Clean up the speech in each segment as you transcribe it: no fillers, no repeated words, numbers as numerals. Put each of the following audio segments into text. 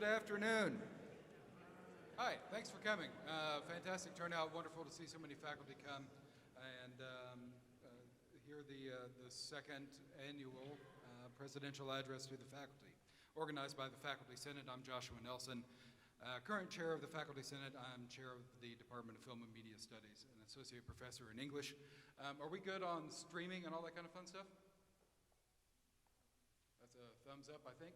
Good afternoon. Hi, thanks for coming. Fantastic turnout, wonderful to see so many faculty come and hear the second annual presidential address to the faculty. Organized by the Faculty Senate, I'm Joshua Nelson. Current chair of the Faculty Senate, I'm chair of the Department of Film and Media Studies and associate professor in English. Are we good on streaming and all that kind of fun stuff? That's a thumbs up, I think.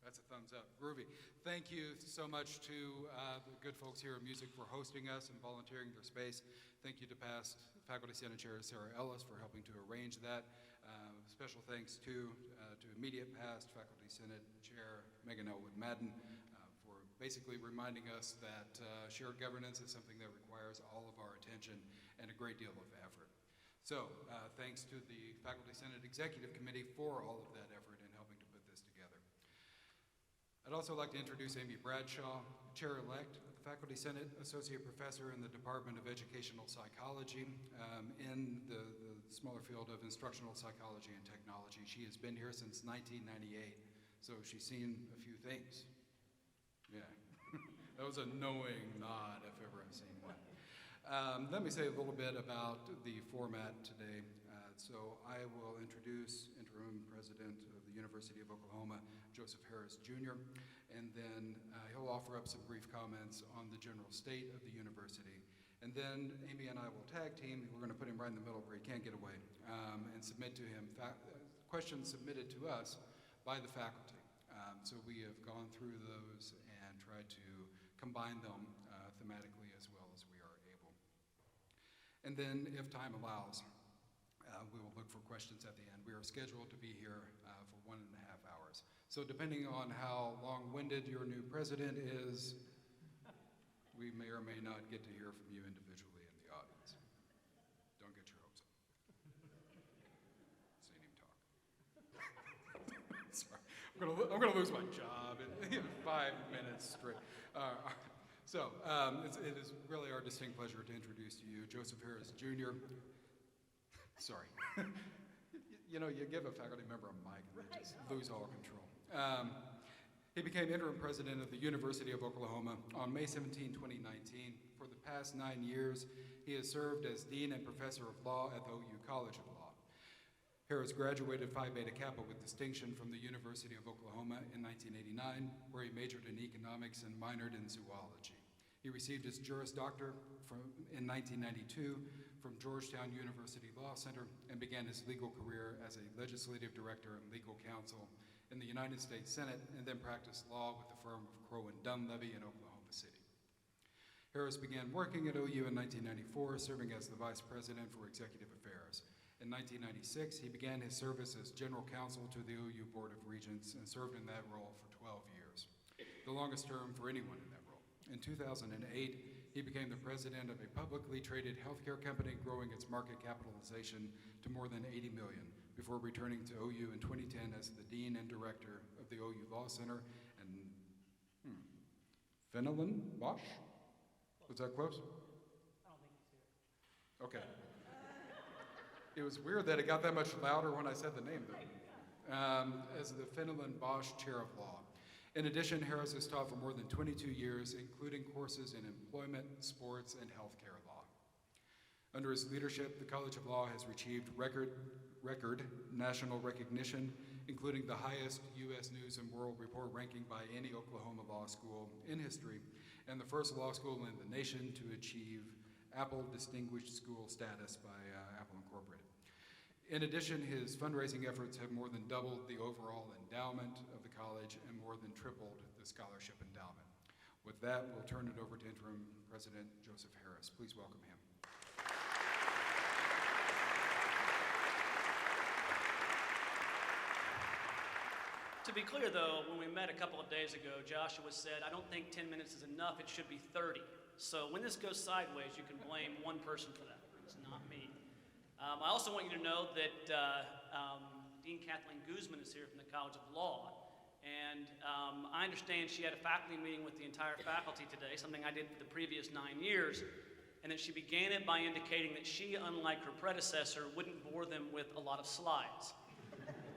That's a thumbs up. Groovy. Thank you so much to the good folks here at Music for hosting us and volunteering their space. Thank you to past Faculty Senate Chair Sarah Ellis for helping to arrange that. Special thanks to immediate past Faculty Senate Chair Megan Elwood Madden for basically reminding us that shared governance is something that requires all of our attention and a great deal of effort. So thanks to the Faculty Senate Executive Committee for all of that effort in helping to put this together. I'd also like to introduce Amy Bradshaw, Chair-elect of the Faculty Senate, Associate Professor in the Department of Educational Psychology in the smaller field of Instructional Psychology and Technology. She has been here since 1998, so she's seen a few things. Yeah, that was a knowing nod if ever I've seen one. Let me say a little bit about the format today. So I will introduce Interim President of the University of Oklahoma, Joseph Harroz, Jr., and then he'll offer up some brief comments on the general state of the university. And then Amy and I will tag team. We're going to put him right in the middle where he can't get away and submit to him questions submitted to us by the faculty. So we have gone through those and tried to combine them thematically as well as we are able. And then, if time allows, we will look for questions at the end. We are scheduled to be here for 1.5 hours. So depending on how long-winded your new president is, we may or may not get to hear from you individually in the audience. Don't get your hopes up. Seen him talk. Sorry, I'm gonna lose my job in 5 minutes straight. So it is really our distinct pleasure to introduce to you Joseph Harroz, Jr. Sorry. You know, you give a faculty member a mic and they just lose all control. He became interim president of the University of Oklahoma on May 17, 2019. For the past 9 years, he has served as dean and professor of law at the OU College of Law. Harroz graduated Phi Beta Kappa with distinction from the University of Oklahoma in 1989, where he majored in economics and minored in zoology. He received his Juris Doctor in 1992 from Georgetown University Law Center and began his legal career as a legislative director and legal counsel in the United States Senate, and then practiced law with the firm of Crowe and Dunlevy in Oklahoma City. Harroz began working at OU in 1994, serving as the vice president for executive affairs. In 1996, he began his service as general counsel to the OU Board of Regents and served in that role for 12 years, the longest term for anyone in that role. In 2008, he became the president of a publicly traded healthcare company, growing its market capitalization to more than $80 million, before returning to OU in 2010 as the dean and director of the OU Law Center. And Fenelon Bosch? Was that close? I don't think he's here. Okay. It was weird that it got that much louder when I said the name, though. As the Fenelon Bosch Chair of Law. In addition, Harroz has taught for more than 22 years, including courses in employment, sports, and healthcare law. Under his leadership, the College of Law has achieved record national recognition, including the highest U.S. News and World Report ranking by any Oklahoma law school in history, and the first law school in the nation to achieve Apple Distinguished School status by Apple Incorporated. In addition, his fundraising efforts have more than doubled the overall endowment of the college and more than tripled the scholarship endowment. With that, we'll turn it over to Interim President Joseph Harroz. Please welcome him. To be clear, though, when we met a couple of days ago, Joshua said, I don't think 10 minutes is enough, it should be 30. So when this goes sideways, you can blame one person for that. It's not me. I also want you to know that Dean Kathleen Guzman is here from the College of Law. And I understand she had a faculty meeting with the entire faculty today, something I did for the previous 9 years, and that she began it by indicating that she, unlike her predecessor, wouldn't bore them with a lot of slides.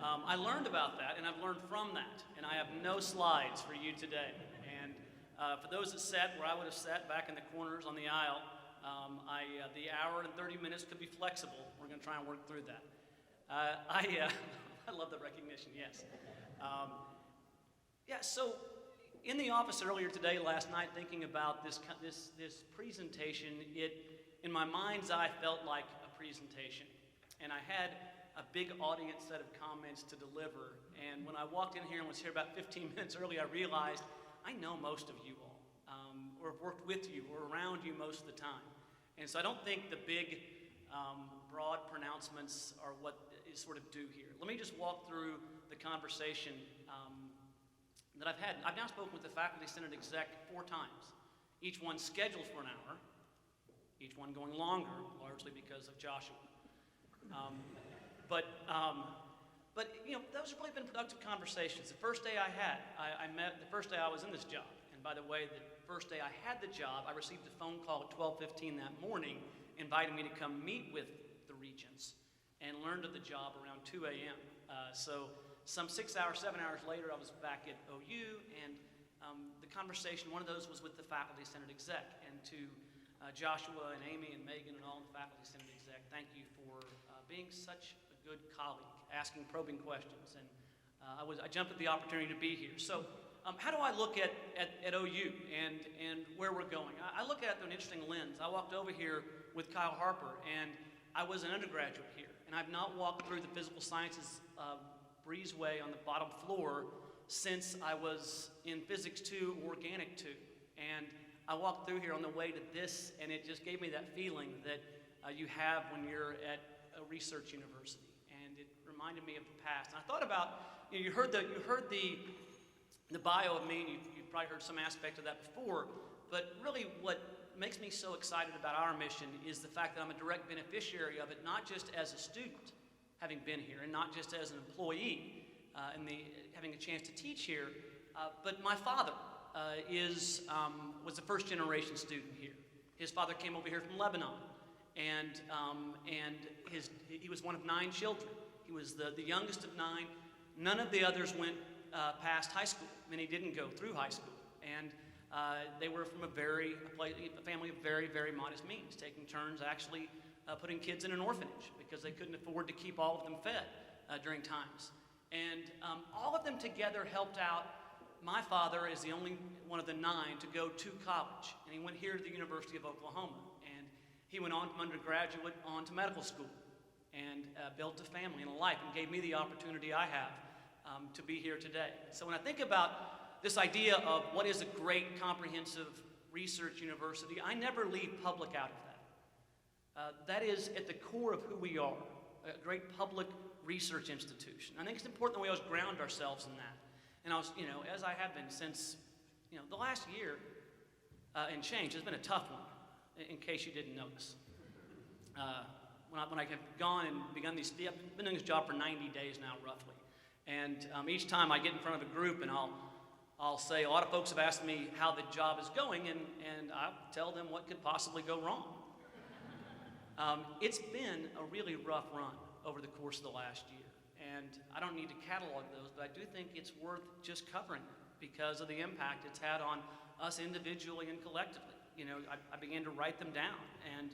I learned about that, and I've learned from that, and I have no slides for you today. And for those that sat where I would have sat back in the corners on the aisle, the hour and 30 minutes could be flexible. We're going to try and work through that. I love the recognition, yes. So in the office earlier today, last night, thinking about this presentation, in my mind's eye, felt like a presentation. And I had a big audience set of comments to deliver. And when I walked in here and was here about 15 minutes early, I realized I know most of you all, or have worked with you, or around you most of the time. And so I don't think the big, broad pronouncements are what is sort of due here. Let me just walk through the conversation that I've had. I've now spoken with the Faculty Senate exec 4 times, each one scheduled for an hour, each one going longer, largely because of Joshua. But those have really been productive conversations. The first day the first day I was in this job, and by the way, the first day I had the job, I received a phone call at 12:15 that morning inviting me to come meet with the regents and learned of the job around 2 a.m. So some 6 hours, 7 hours later, I was back at OU, and the conversation, one of those was with the Faculty Senate exec, and to Joshua and Amy and Megan and all the Faculty Senate exec, thank you for being such a good colleague, asking probing questions, and I jumped at the opportunity to be here. So how do I look at OU and where we're going? I look at it through an interesting lens. I walked over here with Kyle Harper, and I was an undergraduate here, and I've not walked through the physical sciences breezeway on the bottom floor since I was in Physics 2 or Organic 2. And I walked through here on the way to this, and it just gave me that feeling that you have when you're at a research university. And it reminded me of the past. And I thought about, you heard the bio of me, and you've probably heard some aspect of that before, but really what makes me so excited about our mission is the fact that I'm a direct beneficiary of it, not just as a student, having been here, and not just as an employee, having a chance to teach here, but my father was a first-generation student here. His father came over here from Lebanon, and he was one of 9 children. He was the youngest of 9. None of the others went past high school. Many didn't go through high school, and they were from a family of very, very modest means, taking turns actually putting kids in an orphanage because they couldn't afford to keep all of them fed during times. And all of them together helped out. My father is the only one of the 9 to go to college, and he went here to the University of Oklahoma, and he went on from undergraduate on to medical school and built a family and a life and gave me the opportunity I have to be here today. So when I think about this idea of what is a great comprehensive research university, I never leave public out of that. That is at the core of who we are, a great public research institution. I think it's important that we always ground ourselves in that. And as I have been since, the last year and change has been a tough one, in case you didn't notice. When I have gone and begun I've been doing this job for 90 days now, roughly. And each time I get in front of a group and I'll say, a lot of folks have asked me how the job is going, and I'll tell them what could possibly go wrong. It's been a really rough run over the course of the last year. And I don't need to catalog those, but I do think it's worth just covering because of the impact it's had on us individually and collectively. I began to write them down. And,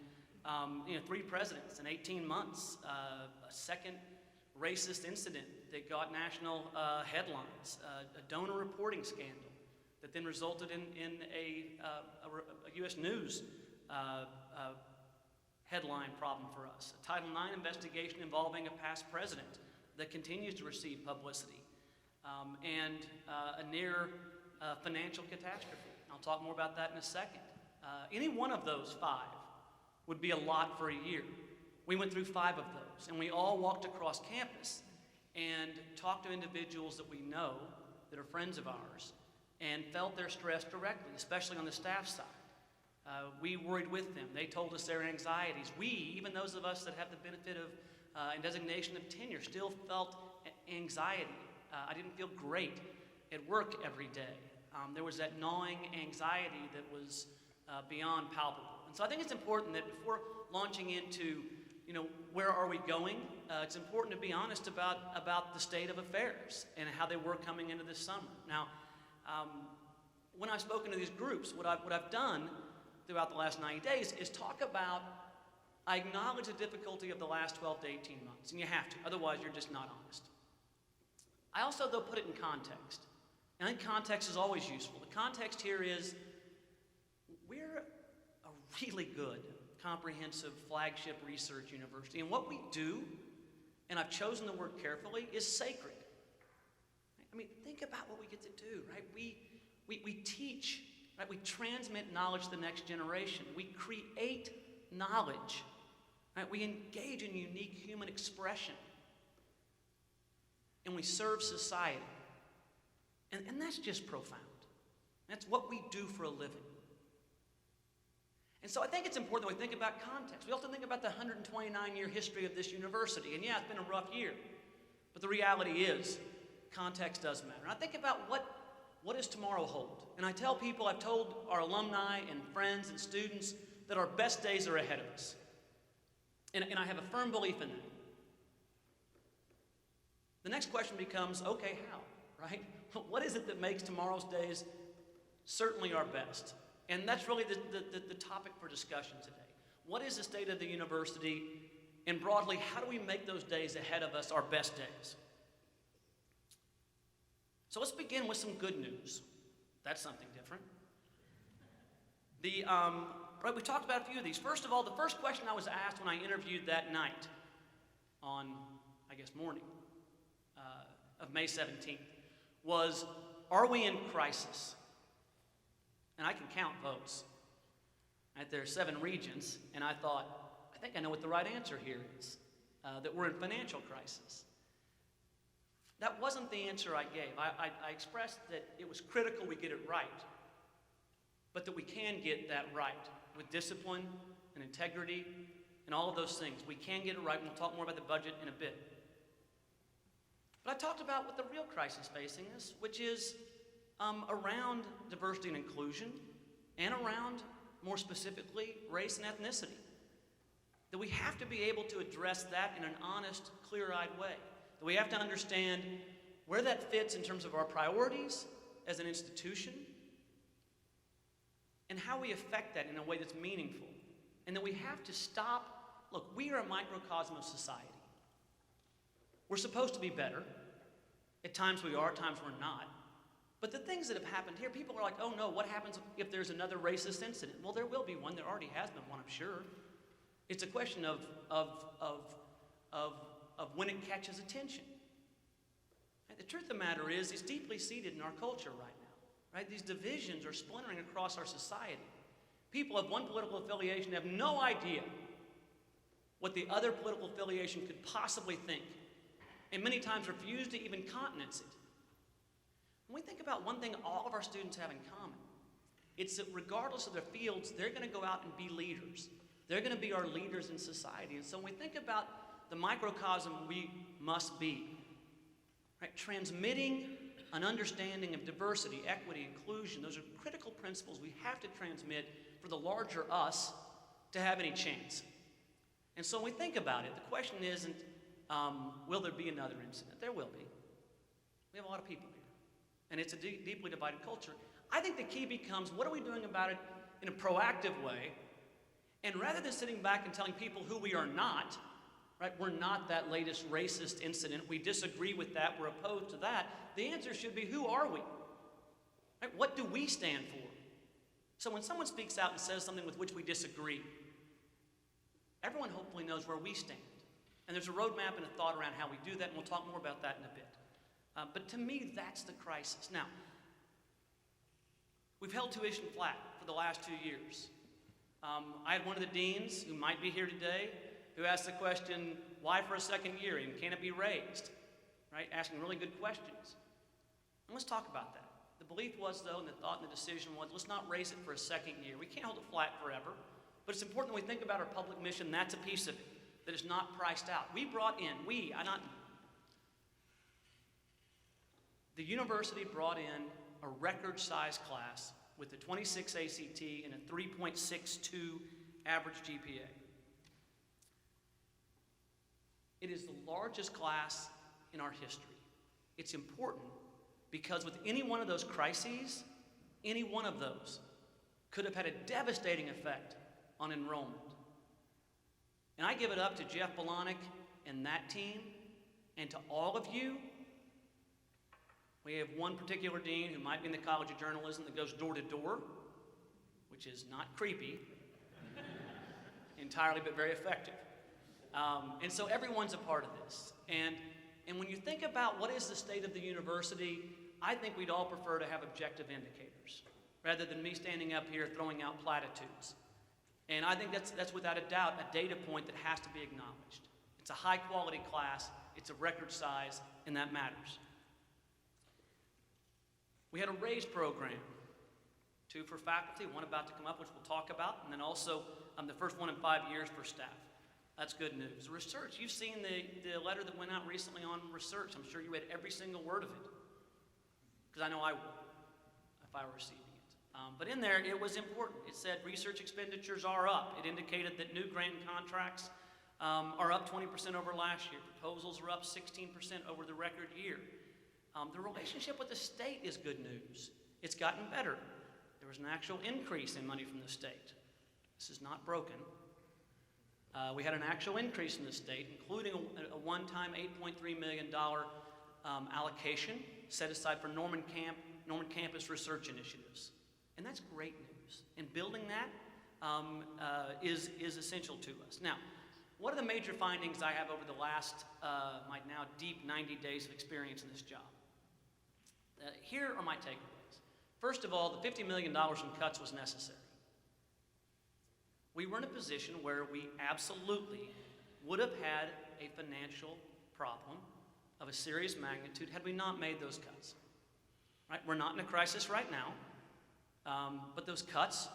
3 presidents in 18 months, a second racist incident that got national headlines, a donor reporting scandal that then resulted in a U.S. News headline problem for us, a Title IX investigation involving a past president that continues to receive publicity, and a near financial catastrophe. I'll talk more about that in a second. Any one of those 5 would be a lot for a year. We went through 5 of those, and we all walked across campus and talked to individuals that we know that are friends of ours and felt their stress directly, especially on the staff side. We worried with them. They told us their anxieties. We, even those of us that have the benefit of and designation of tenure, still felt anxiety. I didn't feel great at work every day. There was that gnawing anxiety that was beyond palpable. And so I think it's important that before launching into where are we going? It's important to be honest about the state of affairs and how they were coming into this summer. Now, when I've spoken to these groups, what I've done throughout the last 90 days is talk about, I acknowledge the difficulty of the last 12 to 18 months, and you have to, otherwise you're just not honest. I also, though, put it in context. And I think context is always useful. The context here is we're a really good, comprehensive flagship research university. And what we do, and I've chosen the word carefully, is sacred. I mean, think about what we get to do, right? We teach, right? We transmit knowledge to the next generation. We create knowledge, right? We engage in unique human expression. And we serve society. And that's just profound. That's what we do for a living. And so I think it's important that we think about context. We also think about the 129-year history of this university. And yeah, it's been a rough year. But the reality is, context does matter. And I think about what does tomorrow hold? And I tell people, I've told our alumni and friends and students that our best days are ahead of us. And I have a firm belief in that. The next question becomes, okay, how, right? What is it that makes tomorrow's days certainly our best? And that's really the topic for discussion today. What is the state of the university? And broadly, how do we make those days ahead of us our best days? So let's begin with some good news. That's something different. Right, we talked about a few of these. First of all, the first question I was asked when I interviewed that night on, I guess, morning of May 17th was, are we in crisis? And I can count votes. Right, there are 7 regions, and I thought, I think I know what the right answer here is, that we're in financial crisis. That wasn't the answer I gave. I expressed that it was critical we get it right, but that we can get that right with discipline and integrity and all of those things. We can get it right, and we'll talk more about the budget in a bit. But I talked about what the real crisis facing us, which is around diversity and inclusion, and around, more specifically, race and ethnicity. That we have to be able to address that in an honest, clear-eyed way. That we have to understand where that fits in terms of our priorities as an institution, and how we affect that in a way that's meaningful. And that we have to stop. Look, we are a microcosm of society. We're supposed to be better. At times we are, at times we're not. But the things that have happened here, people are like, oh no, what happens if there's another racist incident? Well, there will be one. There already has been one, I'm sure. It's a question of when it catches attention. And the truth of the matter is, it's deeply seated in our culture right now. Right? These divisions are splintering across our society. People of one political affiliation have no idea what the other political affiliation could possibly think, and many times refuse to even countenance it. When we think about one thing all of our students have in common, it's that regardless of their fields, they're going to go out and be leaders. They're going to be our leaders in society. And so when we think about the microcosm we must be, right, transmitting an understanding of diversity, equity, inclusion, those are critical principles we have to transmit for the larger us to have any chance. And so when we think about it, the question isn't, will there be another incident? There will be. We have a lot of people here. And it's a deeply divided culture. I think the key becomes, what are we doing about it in a proactive way? And rather than sitting back and telling people who we are not, right, we're not that latest racist incident, we disagree with that, we're opposed to that, the answer should be, who are we? Right, what do we stand for? So when someone speaks out and says something with which we disagree, everyone hopefully knows where we stand. And there's a roadmap and a thought around how we do that, and we'll talk more about that in a bit. But to me, that's the crisis. Now, we've held tuition flat for the last 2 years. I had one of the deans, who might be here today, who asked the question, why for a second year, and can it be raised? Right? Asking really good questions. And let's talk about that. The belief was, though, and the thought and the decision was, let's not raise it for a second year. We can't hold it flat forever. But it's important that we think about our public mission. That's a piece of it that is not priced out. We brought in, the university brought in a record-sized class with a 26 ACT and a 3.62 average GPA. It is the largest class in our history. It's important because with any one of those crises, any one of those could have had a devastating effect on enrollment. And I give it up to Jeff Bolanek and that team, and to all of you. We have one particular dean who might be in the College of Journalism that goes door to door, which is not creepy entirely, but very effective. And so everyone's a part of this. And when you think about what is the state of the university, I think we'd all prefer to have objective indicators rather than me standing up here throwing out platitudes. And I think that's without a doubt a data point that has to be acknowledged. It's a high quality class, it's a record size, and that matters. We had a raise program, 2 for faculty, 1 about to come up, which we'll talk about, and then also the first one in 5 years for staff. That's good news. Research, you've seen the letter that went out recently on research. I'm sure you read every single word of it, because I know I would if I were receiving it. But in there, it was important. It said research expenditures are up. It indicated that new grant contracts are up 20% over last year. Proposals are up 16% over the record year. The relationship with the state is good news. It's gotten better. There was an actual increase in money from the state. This is not broken. We had an actual increase in the state, including a one-time $8.3 million allocation set aside for Norman campus research initiatives. And that's great news. And building that is essential to us. Now, what are the major findings I have over the last, my now deep 90 days of experience in this job? Here are my takeaways. First of all, the $50 million in cuts was necessary. We were in a position where we absolutely would have had a financial problem of a serious magnitude had we not made those cuts. Right? We're not in a crisis right now, but those cuts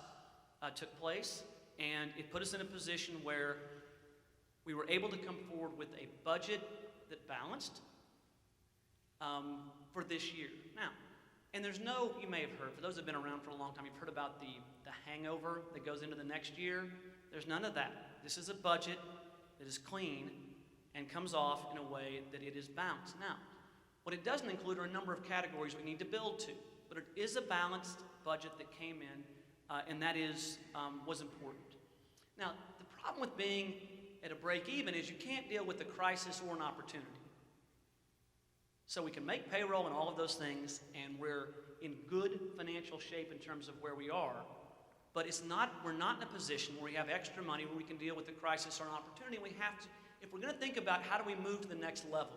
took place, and it put us in a position where we were able to come forward with a budget that balanced for this year. Now, and there's no, you may have heard, for those that have been around for a long time, you've heard about the hangover that goes into the next year. There's none of that. This is a budget that is clean and comes off in a way that it is balanced. Now, what it doesn't include are a number of categories we need to build to, but it is a balanced budget that came in, and that was important. Now, the problem with being at a break even is you can't deal with a crisis or an opportunity. So we can make payroll and all of those things, and we're in good financial shape in terms of where we are, but we're not in a position where we have extra money where we can deal with a crisis or an opportunity. We have to, if we're going to think about how do we move to the next level,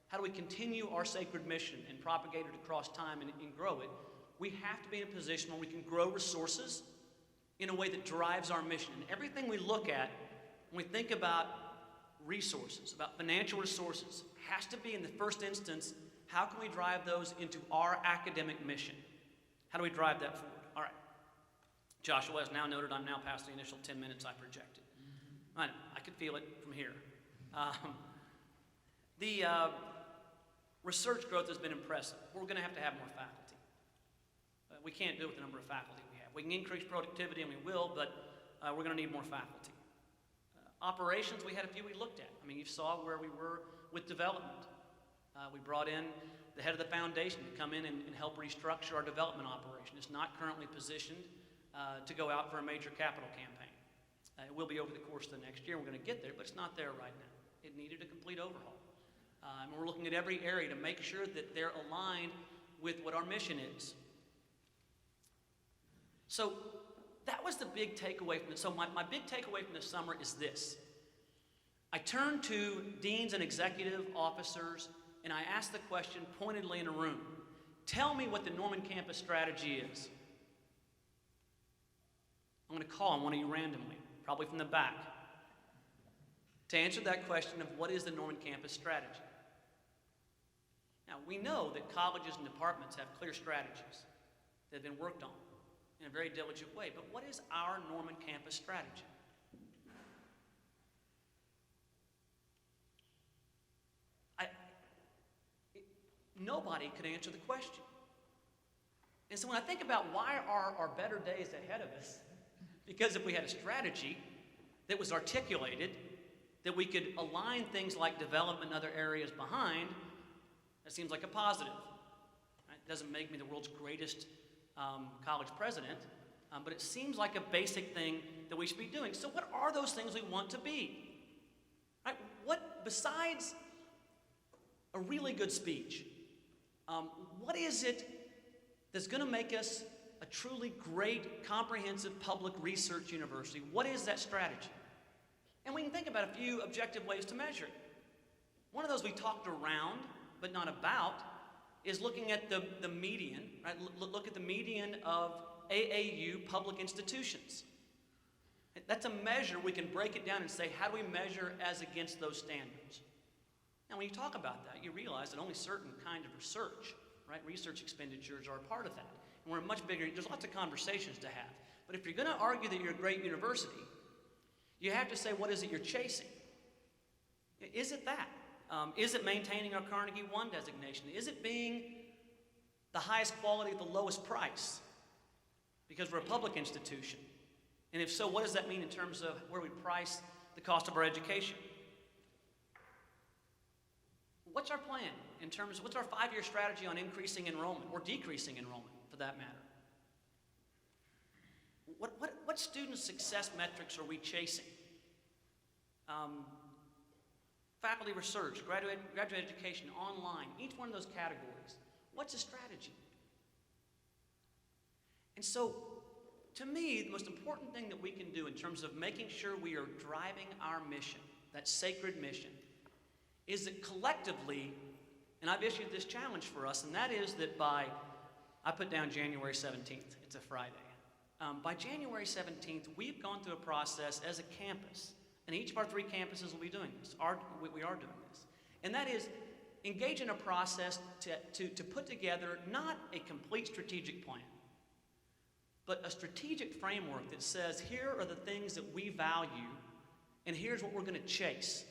how do we continue our sacred mission and propagate it across time and grow it, we have to be in a position where we can grow resources in a way that drives our mission. And everything we look at when we think about resources, about financial resources, has to be in the first instance, how can we drive those into our academic mission? How do we drive that forward? All right. Joshua has now noted I'm now past the initial 10 minutes I projected. I know, I could feel it from here. The research growth has been impressive. We're going to have more faculty. We can't do it with the number of faculty we have. We can increase productivity, and we will, but we're going to need more faculty. Operations, we had a few we looked at. I mean, you saw where we were with development. We brought in the head of the foundation to come in and help restructure our development operation. It's not currently positioned to go out for a major capital campaign. It will be over the course of the next year. We're going to get there, but it's not there right now. It needed a complete overhaul. And we're looking at every area to make sure that they're aligned with what our mission is. So that was the big takeaway from this. So my big takeaway from this summer is this. I turned to deans and executive officers, and I asked the question pointedly in a room. Tell me what the Norman campus strategy is. I'm going to call on one of you randomly, probably from the back, to answer that question of what is the Norman campus strategy. Now, we know that colleges and departments have clear strategies that have been worked on in a very diligent way, but what is our Norman campus strategy? Nobody could answer the question. And so when I think about why are our better days ahead of us, because if we had a strategy that was articulated, that we could align things like development and other areas behind, that seems like a positive. Right? It doesn't make me the world's greatest college president, but it seems like a basic thing that we should be doing. So what are those things we want to be? Right? What, besides a really good speech, what is it that's going to make us a truly great, comprehensive public research university? What is that strategy? And we can think about a few objective ways to measure it. One of those we talked around, but not about, is looking at the median, right? Look at the median of AAU public institutions. That's a measure. We can break it down and say, how do we measure as against those standards? Now, when you talk about that, you realize that only certain kind of research, right, research expenditures are a part of that. And we're much bigger, there's lots of conversations to have. But if you're going to argue that you're a great university, you have to say, what is it you're chasing? Is it that? Is it maintaining our Carnegie 1 designation? Is it being the highest quality at the lowest price? Because we're a public institution. And if so, what does that mean in terms of where we price the cost of our education? What's our plan in terms of, what's our 5-year strategy on increasing enrollment or decreasing enrollment for that matter? What student success metrics are we chasing? Faculty research, graduate education, online, each one of those categories. What's the strategy? And so, to me, the most important thing that we can do in terms of making sure we are driving our mission, that sacred mission, is that collectively, and I've issued this challenge for us, and that is that I put down January 17th, it's a Friday. By January 17th, we've gone through a process as a campus, and each of our 3 campuses will be doing this. We are doing this. And that is engage in a process to put together not a complete strategic plan, but a strategic framework that says, here are the things that we value, and here's what we're going to chase.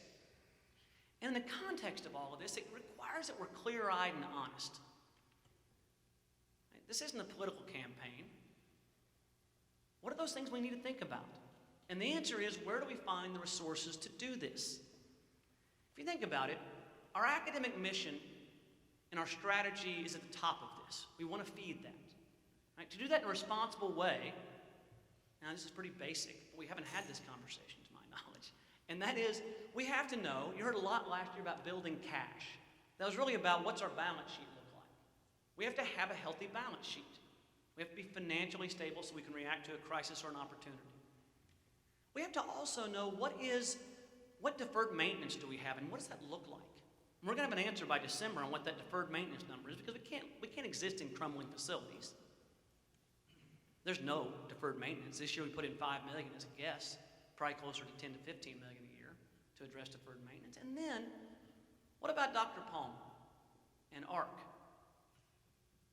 And in the context of all of this, it requires that we're clear-eyed and honest. This isn't a political campaign. What are those things we need to think about? And the answer is, where do we find the resources to do this? If you think about it, our academic mission and our strategy is at the top of this. We want to feed that. Right? To do that in a responsible way, now this is pretty basic, but we haven't had this conversation to my knowledge, and that is, we have to know, you heard a lot last year about building cash. That was really about what's our balance sheet look like. We have to have a healthy balance sheet. We have to be financially stable so we can react to a crisis or an opportunity. We have to also know what deferred maintenance do we have and what does that look like? And we're going to have an answer by December on what that deferred maintenance number is, because we can't exist in crumbling facilities. There's no deferred maintenance. This year we put in $5 million as a guess, probably closer to $10 to $15 million a year to address deferred maintenance. And then, what about Dr. Palmer and ARC?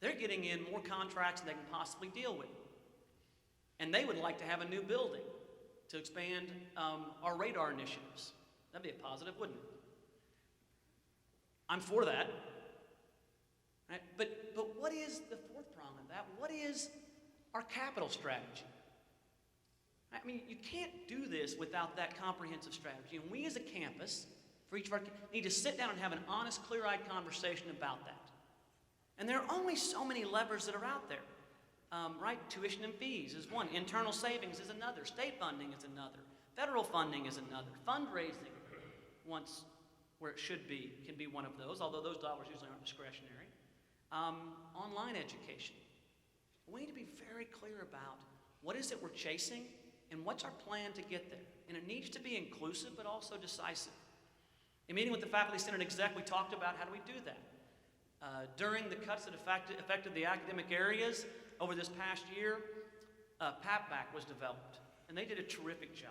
They're getting in more contracts than they can possibly deal with. And they would like to have a new building to expand our radar initiatives. That'd be a positive, wouldn't it? I'm for that. Right? But what is the fourth prong of that? What is our capital strategy? I mean, you can't do this without that comprehensive strategy. And we as a campus, for each of our, need to sit down and have an honest, clear-eyed conversation about that. And there are only so many levers that are out there. Right? Tuition and fees is one. Internal savings is another. State funding is another. Federal funding is another. Fundraising, once where it should be, can be one of those, although those dollars usually aren't discretionary. Online education. We need to be very clear about what is it we're chasing and what's our plan to get there. And it needs to be inclusive but also decisive. In meeting with the Faculty Senate exec, we talked about how do we do that. During the cuts that affected the academic areas over this past year, PAPBAC was developed, and they did a terrific job.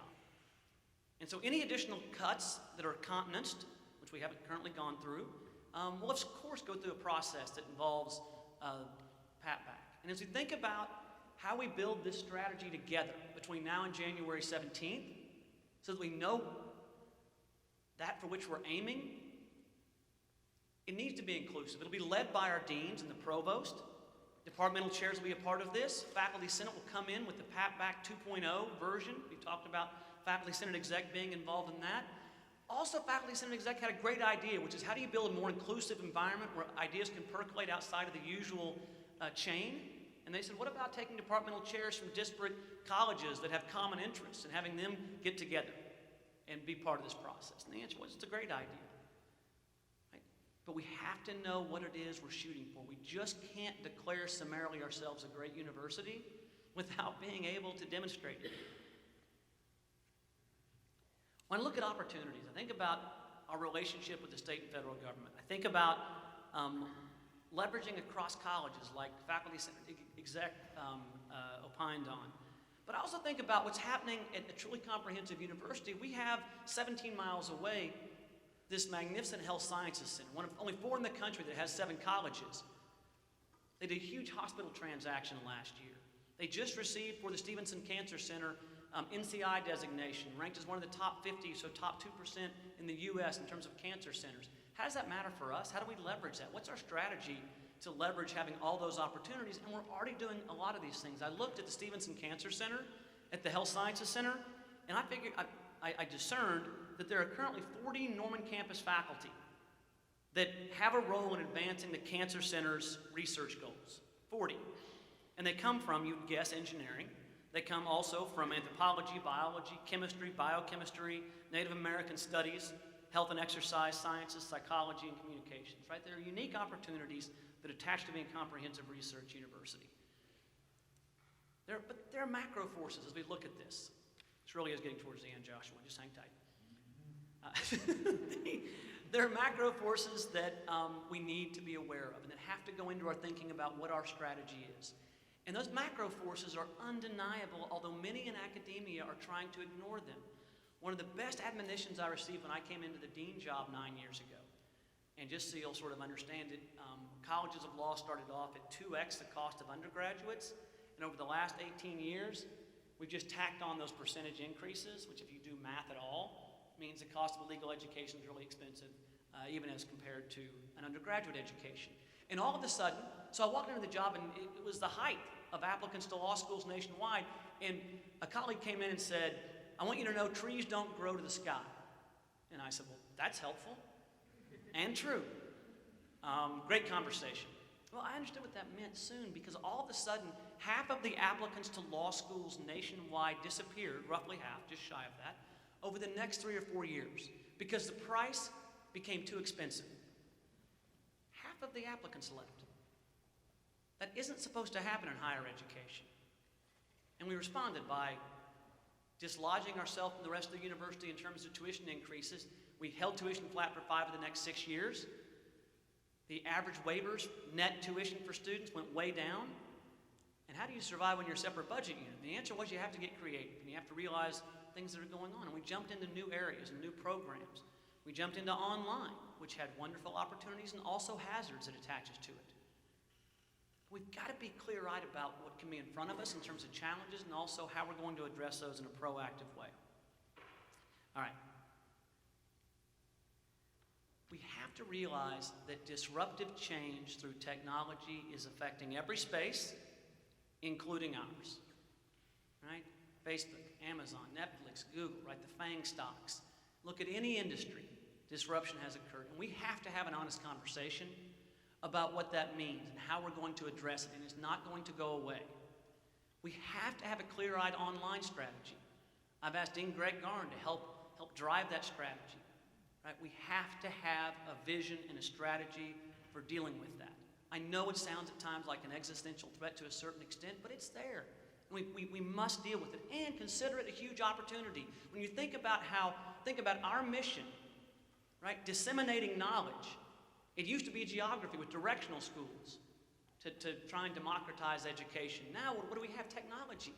And so any additional cuts that are countenanced, which we haven't currently gone through, we'll of course go through a process that involves PAPBAC. And as we think about how we build this strategy together between now and January 17th, so that we know that for which we're aiming, it needs to be inclusive. It'll be led by our deans and the provost. Departmental chairs will be a part of this. Faculty Senate will come in with the PAPBAC 2.0 version. We've talked about Faculty Senate exec being involved in that. Also, faculty senate exec had a great idea, which is how do you build a more inclusive environment where ideas can percolate outside of the usual chain? And they said, what about taking departmental chairs from disparate colleges that have common interests and having them get together and be part of this process? And the answer was, it's a great idea. Right? But we have to know what it is we're shooting for. We just can't declare summarily ourselves a great university without being able to demonstrate it. When I look at opportunities, I think about our relationship with the state and federal government. I think about leveraging across colleges like faculty exec opined on. But I also think about what's happening at a truly comprehensive university. We have 17 miles away this magnificent health sciences center, one of only 4 in the country that has 7 colleges. They did a huge hospital transaction last year. They just received for the Stevenson Cancer Center NCI designation, ranked as one of the top 50, so top 2% in the U.S. in terms of cancer centers. How does that matter for us? How do we leverage that? What's our strategy to leverage having all those opportunities? And we're already doing a lot of these things. I looked at the Stevenson Cancer Center, at the Health Sciences Center, and I figured, I discerned that there are currently 40 Norman campus faculty that have a role in advancing the cancer center's research goals. 40. And they come from, you'd guess, engineering. They come also from anthropology, biology, chemistry, biochemistry, Native American studies, health and exercise sciences, psychology, and communications, right? There are unique opportunities that attach to being a comprehensive research university. But there are macro forces as we look at this. This really is getting towards the end, Joshua. Just hang tight. There are macro forces that we need to be aware of and that have to go into our thinking about what our strategy is. And those macro forces are undeniable, although many in academia are trying to ignore them. One of the best admonitions I received when I came into the dean job 9 years ago, and just so you'll sort of understand it, colleges of law started off at 2x the cost of undergraduates, and over the last 18 years, we've just tacked on those percentage increases, which if you do math at all, means the cost of a legal education is really expensive, even as compared to an undergraduate education. And all of a sudden, so I walked into the job and it was the height of applicants to law schools nationwide, and a colleague came in and said, I want you to know trees don't grow to the sky. And I said, well, that's helpful and true. Great conversation. Well, I understood what that meant soon, because all of a sudden, half of the applicants to law schools nationwide disappeared, roughly half, just shy of that, over the next 3 or 4 years, because the price became too expensive. Half of the applicants left. That isn't supposed to happen in higher education. And we responded by dislodging ourselves from the rest of the university in terms of tuition increases. We held tuition flat for 5 of the next 6 years. The average waivers, net tuition for students went way down. And how do you survive when you're a separate budget unit? The answer was you have to get creative, and you have to realize things that are going on. And we jumped into new areas and new programs. We jumped into online, which had wonderful opportunities and also hazards that attaches to it. We've got to be clear-eyed about what can be in front of us in terms of challenges and also how we're going to address those in a proactive way. All right. We have to realize that disruptive change through technology is affecting every space, including ours. Right? Facebook, Amazon, Netflix, Google, right? The FANG stocks. Look at any industry, disruption has occurred. And we have to have an honest conversation about what that means and how we're going to address it, and it's not going to go away. We have to have a clear-eyed online strategy. I've asked Dean Greg Garn to help drive that strategy. Right? We have to have a vision and a strategy for dealing with that. I know it sounds at times like an existential threat to a certain extent, but it's there. We must deal with it and consider it a huge opportunity. When you think about our mission, right? Disseminating knowledge. It used to be geography with directional schools to try and democratize education. Now, what do we have? Technology,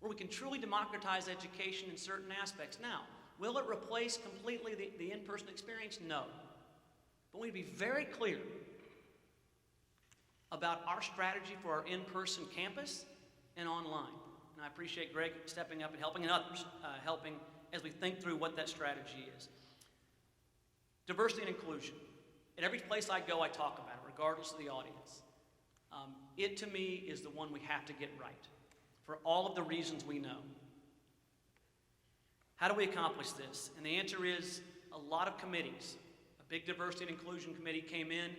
where we can truly democratize education in certain aspects. Now, will it replace completely the in-person experience? No. But we need to be very clear about our strategy for our in-person campus and online. And I appreciate Greg stepping up and helping, and others helping as we think through what that strategy is. Diversity and inclusion. At every place I go, I talk about it, regardless of the audience. It, to me, is the one we have to get right, for all of the reasons we know. How do we accomplish this? And the answer is a lot of committees. A big diversity and inclusion committee came in,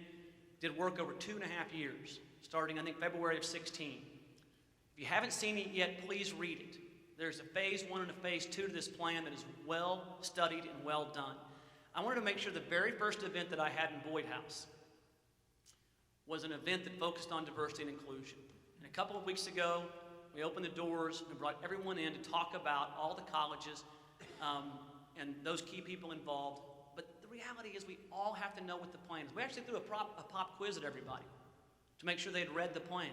did work over 2.5 years, starting I think February of 16. If you haven't seen it yet, please read it. There's a phase 1 and a phase 2 to this plan that is well studied and well done. I wanted to make sure the very first event that I had in Boyd House was an event that focused on diversity and inclusion. And a couple of weeks ago, we opened the doors and brought everyone in to talk about all the colleges and those key people involved. But the reality is we all have to know what the plan is. We actually threw a pop quiz at everybody to make sure they'd read the plan.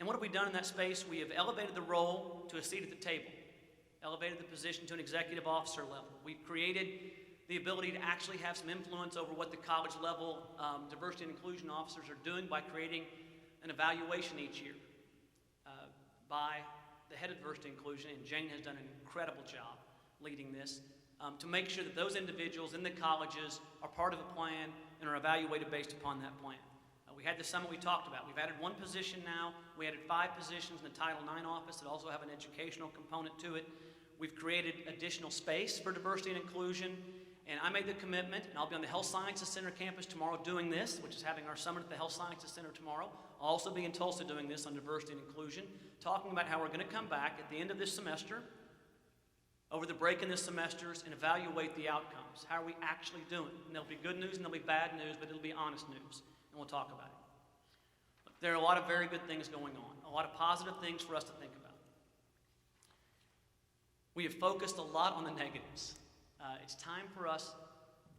And what have we done in that space? We have elevated the role to a seat at the table, elevated the position to an executive officer level. We've created the ability to actually have some influence over what the college level diversity and inclusion officers are doing by creating an evaluation each year by the head of diversity and inclusion, and Jane has done an incredible job leading this, to make sure that those individuals in the colleges are part of a plan and are evaluated based upon that plan. We had the summit we talked about. We've added 1 position now. We added 5 positions in the Title IX office that also have an educational component to it. We've created additional space for diversity and inclusion. And I made the commitment, and I'll be on the Health Sciences Center campus tomorrow doing this, which is having our summit at the Health Sciences Center tomorrow. I'll also be in Tulsa doing this on diversity and inclusion, talking about how we're going to come back at the end of this semester, over the break in this semesters, and evaluate the outcomes. How are we actually doing? And there'll be good news and there'll be bad news, but it'll be honest news, and we'll talk about it. There are a lot of very good things going on, a lot of positive things for us to think about. We have focused a lot on the negatives. It's time for us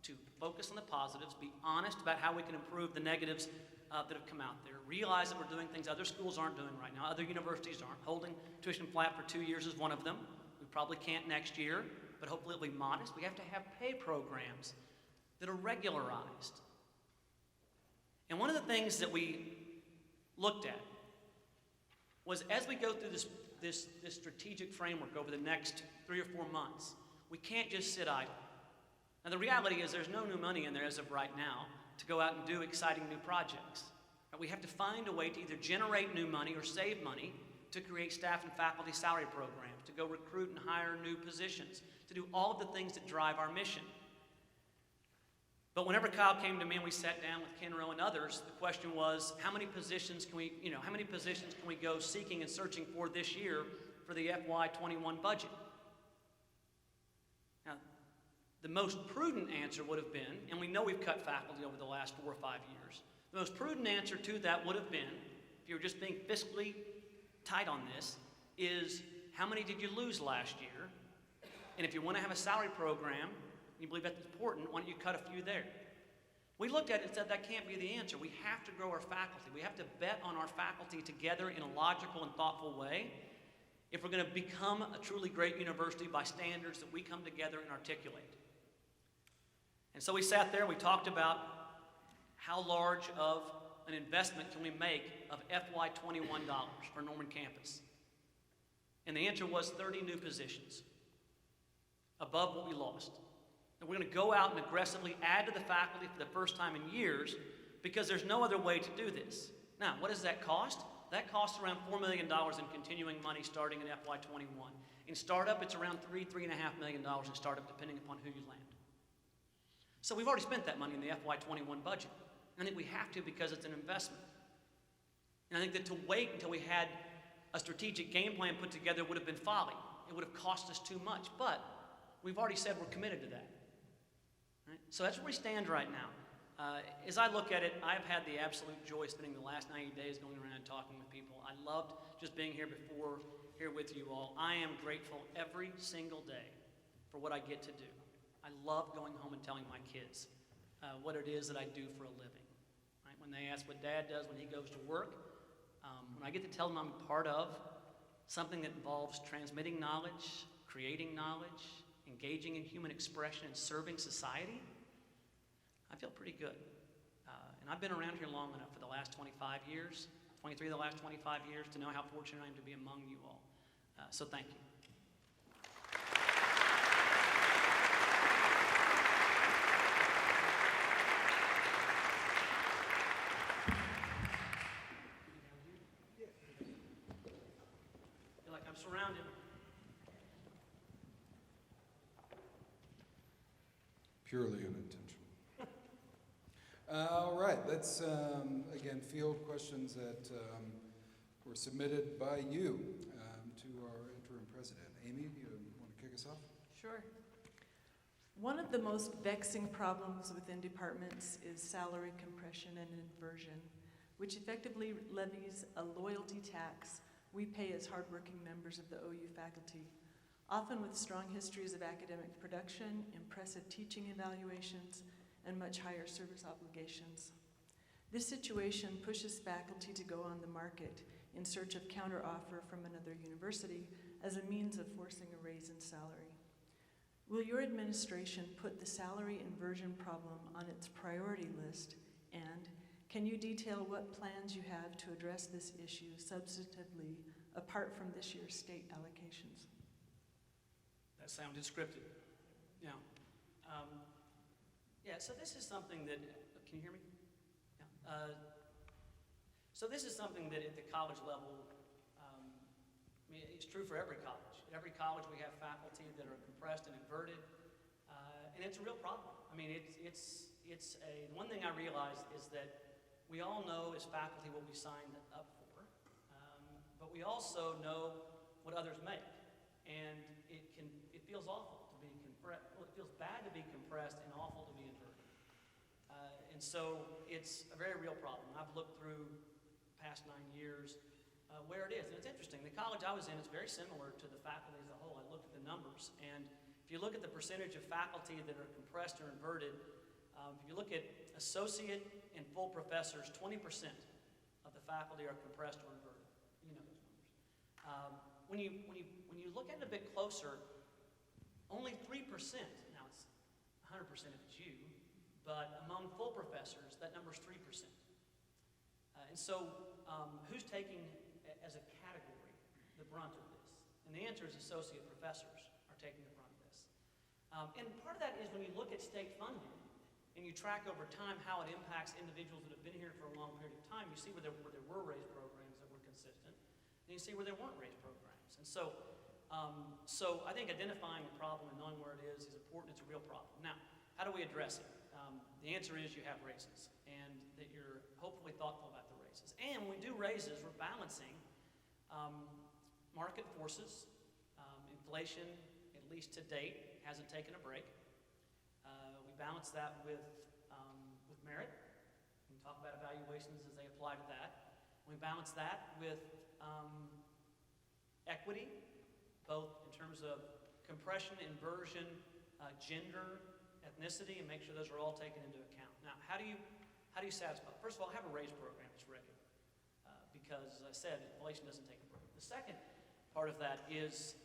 to focus on the positives, be honest about how we can improve the negatives that have come out there. Realize that we're doing things other schools aren't doing right now, other universities aren't. Holding tuition flat for 2 years is one of them. We probably can't next year, but hopefully it'll be modest. We have to have pay programs that are regularized. And one of the things that we looked at was, as we go through this strategic framework over the next 3 or 4 months, we can't just sit idle. Now the reality is there's no new money in there as of right now to go out and do exciting new projects. We have to find a way to either generate new money or save money to create staff and faculty salary programs, to go recruit and hire new positions, to do all of the things that drive our mission. But whenever Kyle came to me and we sat down with Ken Rowe and others, the question was, how many positions can we go seeking and searching for this year for the FY21 budget? Now, the most prudent answer would have been, and we know we've cut faculty over the last 4 or 5 years, the most prudent answer to that would have been, if you were just being fiscally tight on this, is how many did you lose last year? And if you want to have a salary program, you believe that's important, why don't you cut a few there? We looked at it and said that can't be the answer. We have to grow our faculty. We have to bet on our faculty together in a logical and thoughtful way if we're going to become a truly great university by standards that we come together and articulate. And so we sat there, we talked about how large of an investment can we make of FY21 dollars for Norman campus. And the answer was 30 new positions, above what we lost. And we're going to go out and aggressively add to the faculty for the first time in years because there's no other way to do this. Now, what does that cost? That costs around $4 million in continuing money starting in FY21. In startup, it's around $3.5 million in startup, depending upon who you land. So we've already spent that money in the FY21 budget. And I think we have to because it's an investment. And I think that to wait until we had a strategic game plan put together would have been folly. It would have cost us too much. But we've already said we're committed to that. Right? So that's where we stand right now. As I look at it, I've had the absolute joy spending the last 90 days going around talking with people. I loved just being here with you all. I am grateful every single day for what I get to do. I love going home and telling my kids what it is that I do for a living. Right? When they ask what Dad does when he goes to work, when I get to tell them I'm part of something that involves transmitting knowledge, creating knowledge, engaging in human expression, and serving society, I feel pretty good. And I've been around here long enough for the last 25 years, 23 of the last 25 years, to know how fortunate I am to be among you all. So thank you. I feel like I'm surrounded. purely unintentional. All right, let's, again, field questions that were submitted by you to our interim president. Amy, do you want to kick us off? Sure. One of the most vexing problems within departments is salary compression and inversion, which effectively levies a loyalty tax we pay as hardworking members of the OU faculty, often with strong histories of academic production, impressive teaching evaluations, and much higher service obligations. This situation pushes faculty to go on the market in search of counteroffer from another university as a means of forcing a raise in salary. Will your administration put the salary inversion problem on its priority list, and can you detail what plans you have to address this issue substantively apart from this year's state allocations? That sounded scripted. Yeah. So this is something that, can you hear me? Yeah. So this is something that at the college level, I mean, it's true for every college. At every college we have faculty that are compressed and inverted, and it's a real problem. I mean, one thing I realized is that we all know as faculty what we signed up for, but we also know what others make, and it feels awful to be compressed. Well, it feels bad to be compressed and awful to be inverted. And so it's a very real problem. I've looked through the past 9 years where it is. And it's interesting. The college I was in is very similar to the faculty as a whole. I looked at the numbers. And if you look at the percentage of faculty that are compressed or inverted, if you look at associate and full professors, 20% of the faculty are compressed or inverted. You know those numbers. When you look at it a bit closer, only 3%, now it's 100% if it's you, but among full professors, that number's 3%. And so who's taking, as a category, the brunt of this? And the answer is associate professors are taking the brunt of this. And part of that is when you look at state funding and you track over time how it impacts individuals that have been here for a long period of time, you see where there were raised programs that were consistent, and you see where there weren't raised programs. And so I think identifying the problem and knowing where it is important. It's a real problem. Now, how do we address it? The answer is you have raises, and that you're hopefully thoughtful about the raises. And when we do raises, we're balancing market forces. Inflation, at least to date, hasn't taken a break. We balance that with merit. We can talk about evaluations as they apply to that. We balance that with equity, both in terms of compression, inversion, gender, ethnicity, and make sure those are all taken into account. Now, how do you satisfy? First of all, have a raise program that's regular, because as I said, inflation doesn't take a break. The second part of that is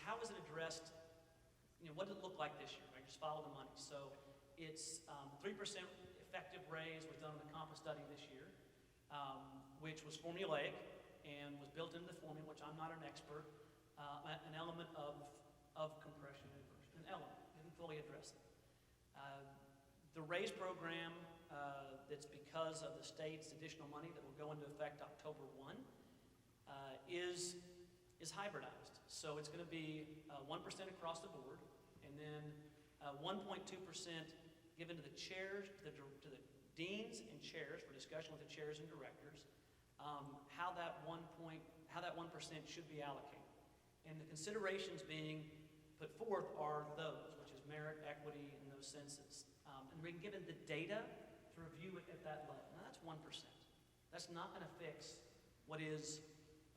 how is it addressed? You know, what did it look like this year? Right? Just follow the money. So it's 3% effective raise was done in the COMPA study this year, which was formulaic and was built into the formula, which I'm not an expert. An element of compression and inversion, an element. Didn't fully address it. The raise program that's because of the state's additional money that will go into effect October 1 is hybridized. So it's going to be 1% across the board, and then 1.2% given to the chairs, to the deans and chairs for discussion with the chairs and directors, how that 1% should be allocated. And the considerations being put forth are those, which is merit, equity, and those senses. And we're given the data to review it at that level. Now that's 1%. That's not going to fix what is,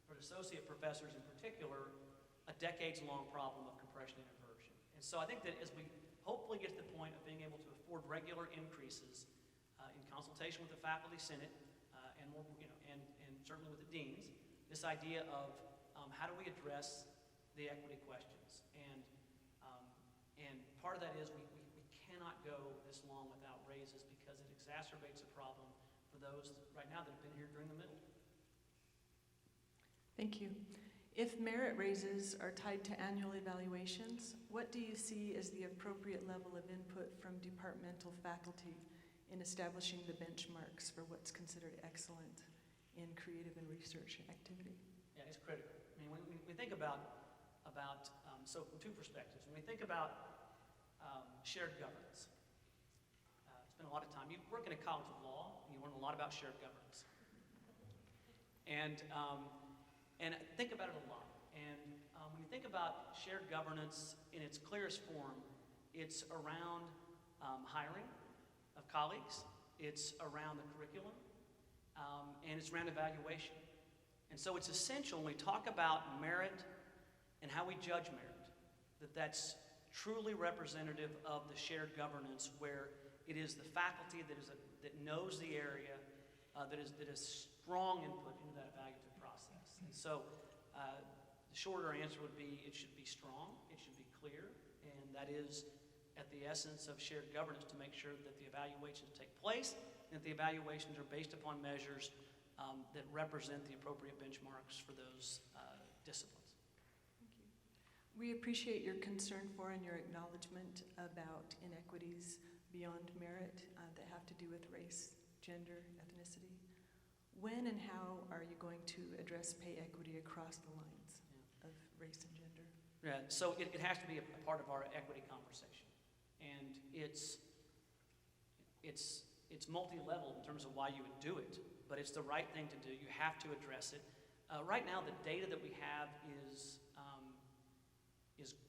for associate professors in particular, a decades-long problem of compression and inversion. And so I think that as we hopefully get to the point of being able to afford regular increases in consultation with the faculty senate and more, and certainly with the deans, this idea of how do we address the equity questions, and part of that is we cannot go this long without raises because it exacerbates a problem for those right now that have been here during the middle. Thank you. If merit raises are tied to annual evaluations, what do you see as the appropriate level of input from departmental faculty in establishing the benchmarks for what's considered excellent in creative and research activity? Yeah, it's critical. I mean, when we think about so from two perspectives. When we think about shared governance. Spend a lot of time. You work in a college of law, and you learn a lot about shared governance. And think about it a lot. And when you think about shared governance in its clearest form, it's around hiring of colleagues, it's around the curriculum, and it's around evaluation. And so it's essential when we talk about merit and how we judge merit, that's truly representative of the shared governance, where it is the faculty that knows the area, that is strong input into that evaluative process. And so the shorter answer would be it should be strong, it should be clear, and that is at the essence of shared governance, to make sure that the evaluations take place and that the evaluations are based upon measures that represent the appropriate benchmarks for those disciplines. Thank you. We appreciate your concern for and your acknowledgement about inequities beyond merit that have to do with race, gender, ethnicity. When and how are you going to address pay equity across the lines of race and gender? Yeah, so it has to be a part of our equity conversation. And it's multi-level in terms of why you would do it, but it's the right thing to do. You have to address it. Right now, the data that we have is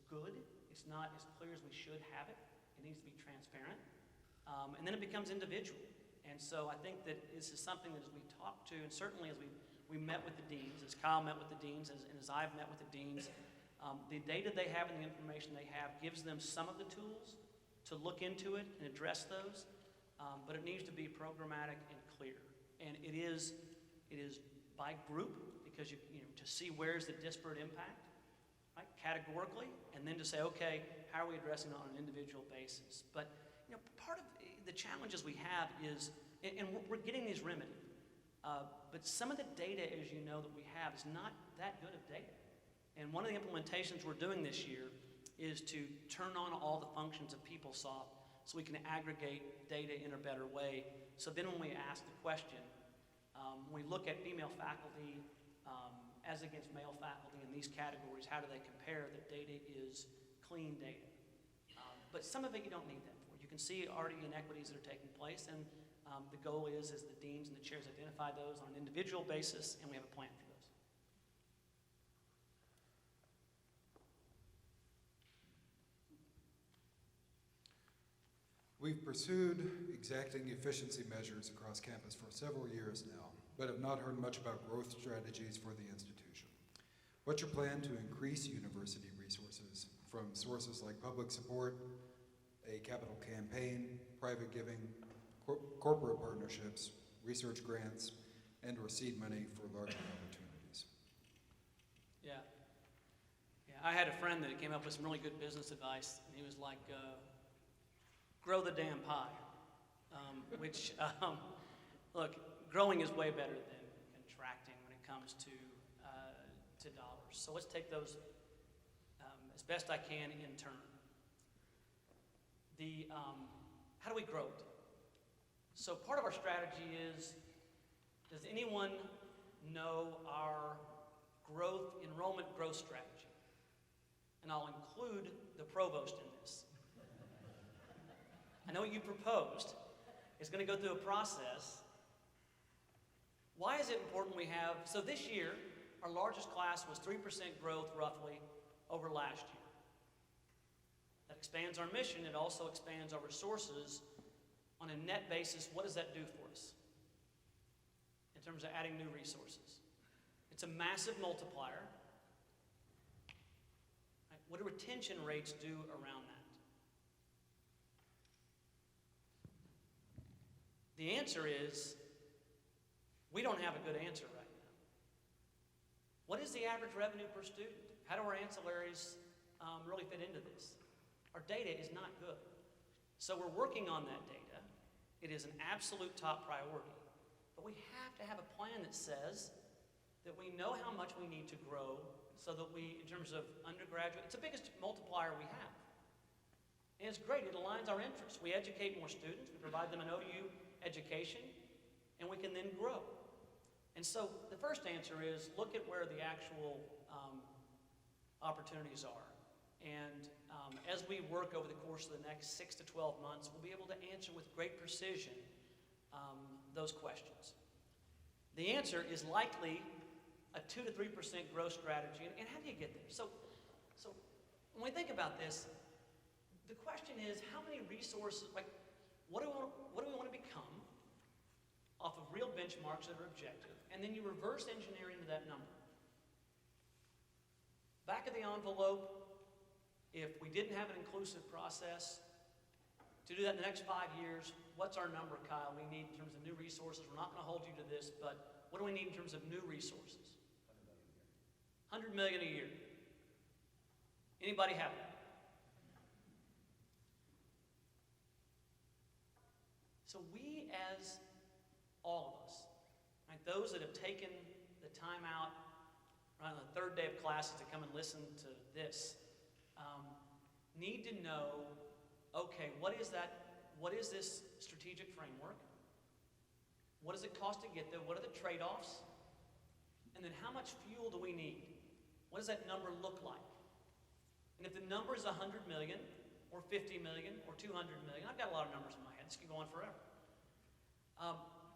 good. It's not as clear as we should have it. It needs to be transparent. And then it becomes individual. And so I think that this is something that as we talk to, and certainly as we met with the deans, as Kyle met with the deans, and as I've met with the deans, the data they have and the information they have gives them some of the tools to look into it and address those, but it needs to be programmatic and clear. And it is by group, because you know, to see where's the disparate impact, right, categorically, and then to say, okay, how are we addressing it on an individual basis? But you know, part of the challenges we have is, and we're getting these remedied, but some of the data, as you know, that we have is not that good of data. And one of the implementations we're doing this year is to turn on all the functions of PeopleSoft so we can aggregate data in a better way. So then when we ask the question, when we look at female faculty as against male faculty in these categories, how do they compare? The data is clean data. But some of it you don't need that for. You can see already inequities that are taking place, and the goal is the deans and the chairs identify those on an individual basis, and we have a plan for those. We've pursued exacting efficiency measures across campus for several years now, but have not heard much about growth strategies for the institution. What's your plan to increase university resources from sources like public support, a capital campaign, private giving, corporate partnerships, research grants, and or seed money for larger opportunities? Yeah, I had a friend that came up with some really good business advice, and he was like, grow the damn pie, which, look, growing is way better than contracting when it comes to dollars. So let's take those as best I can in turn. How do we grow it? So part of our strategy is, does anyone know our enrollment growth strategy? And I'll include the provost in this. I know what you proposed. It's going to go through a process. Why is it important we have, so this year, our largest class was 3% growth roughly over last year. That expands our mission. It also expands our resources. On a net basis, what does that do for us in terms of adding new resources? It's a massive multiplier. Right? What do retention rates do around that? The answer is, we don't have a good answer right now. What is the average revenue per student? How do our ancillaries really fit into this? Our data is not good. So we're working on that data. It is an absolute top priority. But we have to have a plan that says that we know how much we need to grow so that we, in terms of undergraduate, it's the biggest multiplier we have. And it's great, it aligns our interests. We educate more students, we provide them an OU education, and we can then grow. And so the first answer is look at where the actual opportunities are. And as we work over the course of the next 6 to 12 months, we'll be able to answer with great precision those questions. The answer is likely a 2 to 3% growth strategy. And how do you get there? So when we think about this, the question is, how many resources, like, what do we want to become off of real benchmarks that are objective? And then you reverse engineer into that number. Back of the envelope, if we didn't have an inclusive process, to do that in the next 5 years, what's our number, Kyle, we need in terms of new resources? We're not going to hold you to this, but what do we need in terms of new resources? 100 million a year. Anybody have it? So we, as all of us, right, those that have taken the time out right, on the third day of classes to come and listen to this, need to know, okay, what is this strategic framework? What does it cost to get there? What are the trade-offs? And then how much fuel do we need? What does that number look like? And if the number is 100 million, or 50 million, or 200 million, I've got a lot of numbers in my head, this could go on forever.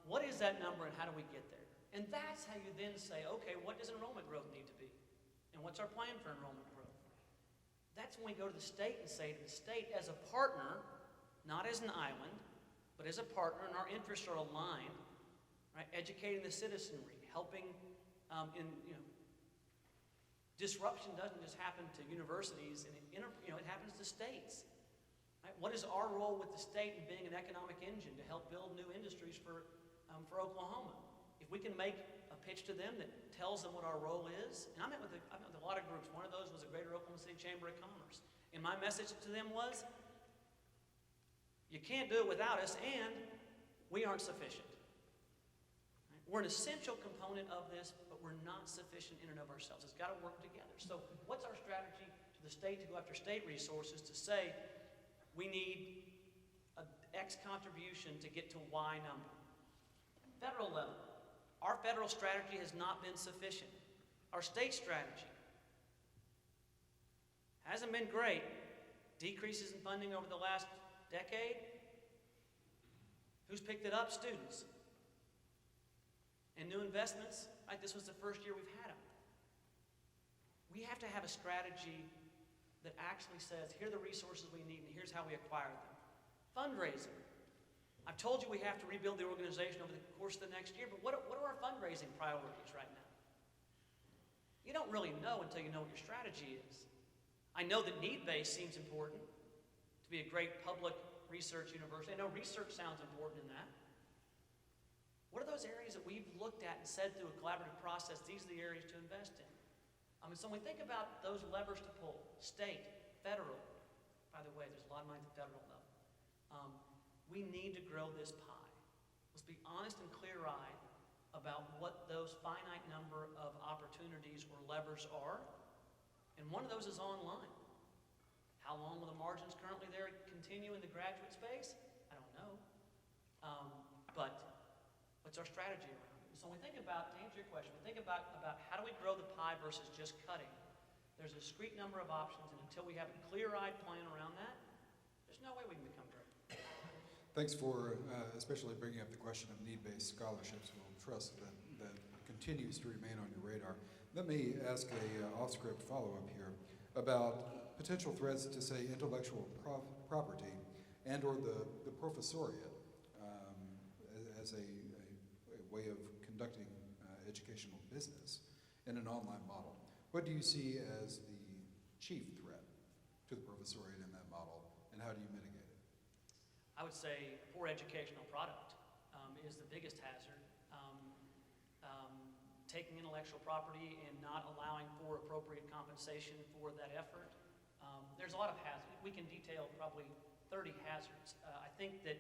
What is that number and how do we get there? And that's how you then say, okay, what does enrollment growth need to be? And what's our plan for enrollment growth? That's when we go to the state and say to the state, as a partner, not as an island, but as a partner, and our interests are aligned, right? Educating the citizenry, helping disruption doesn't just happen to universities, and it happens to states. Right? What is our role with the state in being an economic engine to help build new industries for Oklahoma? If we can make a pitch to them that tells them what our role is, and I met with a lot of groups. One of those was the Greater Oklahoma City Chamber of Commerce. And my message to them was, you can't do it without us, and we aren't sufficient. Right? We're an essential component of this, but we're not sufficient in and of ourselves. It's got to work together. So what's our strategy to the state to go after state resources to say, we need an X contribution to get to Y number? Federal level. Our federal strategy has not been sufficient. Our state strategy hasn't been great. Decreases in funding over the last decade. Who's picked it up? Students. And new investments, right? This was the first year we've had them. We have to have a strategy that actually says, here are the resources we need and here's how we acquire them. Fundraising. I've told you we have to rebuild the organization over the course of the next year, but what are our fundraising priorities right now? You don't really know until you know what your strategy is. I know that need-based seems important to be a great public research university. I know research sounds important in that. What are those areas that we've looked at and said through a collaborative process, these are the areas to invest in? So when we think about those levers to pull, state, federal, by the way, there's a lot of money at the federal level. We need to grow this pie. Let's be honest and clear-eyed about what those finite number of opportunities or levers are. And one of those is online. How long will the margins currently there continue in the graduate space? I don't know. But what's our strategy around it? So when we think about, to answer your question, we think about how do we grow the pie versus just cutting. There's a discrete number of options, and until we have a clear-eyed plan around that, there's no way we can become great. Thanks for especially bringing up the question of need-based scholarships. We'll trust that continues to remain on your radar. Let me ask a off-script follow-up here about potential threats to, say, intellectual property and or the professoriate as a way of conducting educational business in an online model. What do you see as the chief threat to the professoriate in that model, and how do you mitigate it? I would say poor educational product is the biggest hazard. Taking intellectual property and not allowing for appropriate compensation for that effort. There's a lot of hazards. We can detail probably 30 hazards. I think that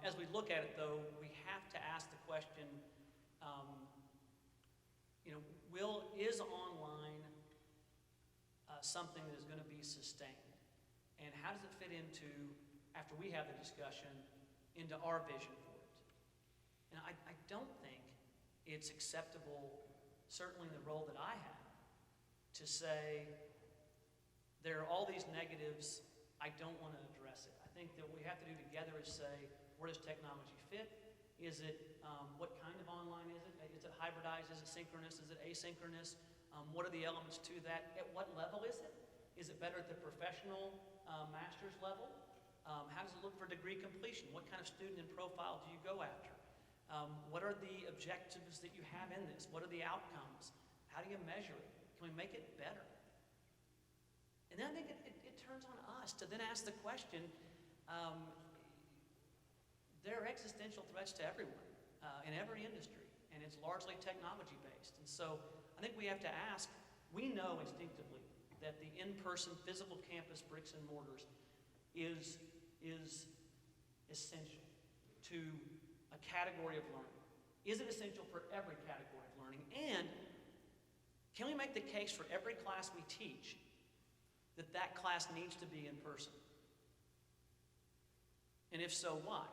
as we look at it, though, we have to ask the question, is online something that is going to be sustained? And how does it fit into, after we have the discussion, into our vision for it? And I don't think it's acceptable, certainly in the role that I have, to say there are all these negatives. I don't want to address it. I think that what we have to do together is say, where does technology fit? Is it, what kind of online is it? Is it hybridized? Is it synchronous? Is it asynchronous? What are the elements to that? At what level is it? Is it better at the professional master's level? How does it look for degree completion? What kind of student and profile do you go after? What are the objectives that you have in this? What are the outcomes? How do you measure it? Can we make it better? And then I think it turns on us to then ask the question, there are existential threats to everyone in every industry, and it's largely technology-based. And so I think we have to ask, we know instinctively that the in-person physical campus bricks and mortars is essential to a category of learning. Is it essential for every category of learning? And can we make the case for every class we teach that that class needs to be in person? And if so, why?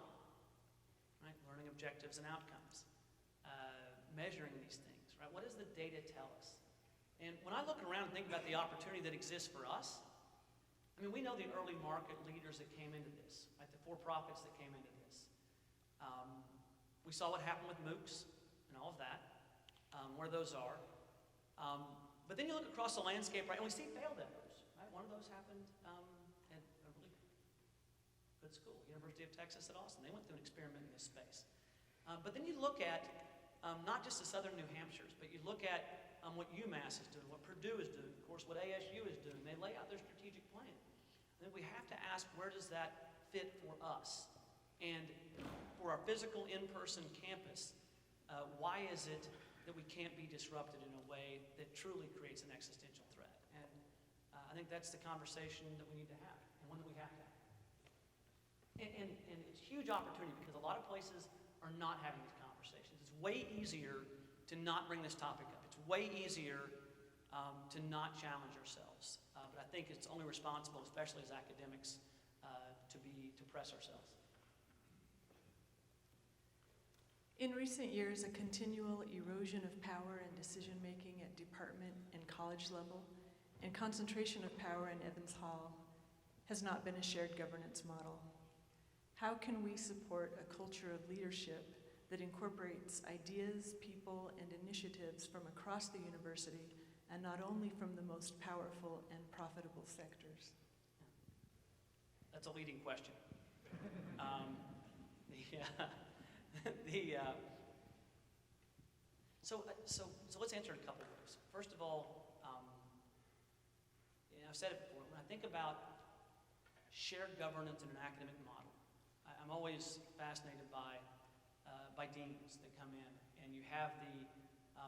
Right? Learning objectives and outcomes. Measuring these things, right? What does the data tell us? And when I look around and think about the opportunity that exists for us, I mean, we know the early market leaders that came into this, right? The for-profits that came into this. We saw what happened with MOOCs and all of that, where those are. But then you look across the landscape, right, and we see failed efforts, right? One of those happened at a really good school, University of Texas at Austin. They went through an experiment in this space. But then you look at not just the southern New Hampshires, but you look at what UMass is doing, what Purdue is doing, of course, what ASU is doing. They lay out their strategic plan. And then we have to ask, where does that fit for us? And for our physical in-person campus, why is it that we can't be disrupted in a way that truly creates an existential threat? And I think that's the conversation that we need to have, and one that we have to have. And it's a huge opportunity because a lot of places are not having these conversations. It's way easier to not bring this topic up. It's way easier to not challenge ourselves. But I think it's only responsible, especially as academics, to press ourselves. In recent years, a continual erosion of power and decision-making at department and college level and concentration of power in Evans Hall has not been a shared governance model. How can we support a culture of leadership that incorporates ideas, people, and initiatives from across the university, and not only from the most powerful and profitable sectors? That's a leading question. So let's answer it a couple of ways. First of all, I've said it before, when I think about shared governance in an academic model, I'm always fascinated by deans that come in, and you have the,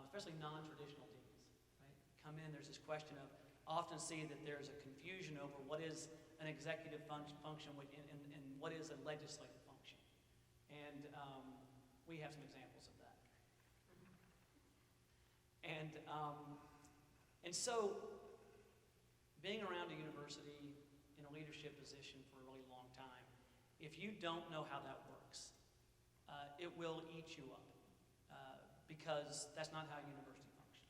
especially non-traditional deans, right? Come in, there's this question of, often see that there's a confusion over what is an executive function and what is a legislative function. And we have some examples of that. And so, being around a university in a leadership position for a really long time, if you don't know how that works, it will eat you up because that's not how a university functions.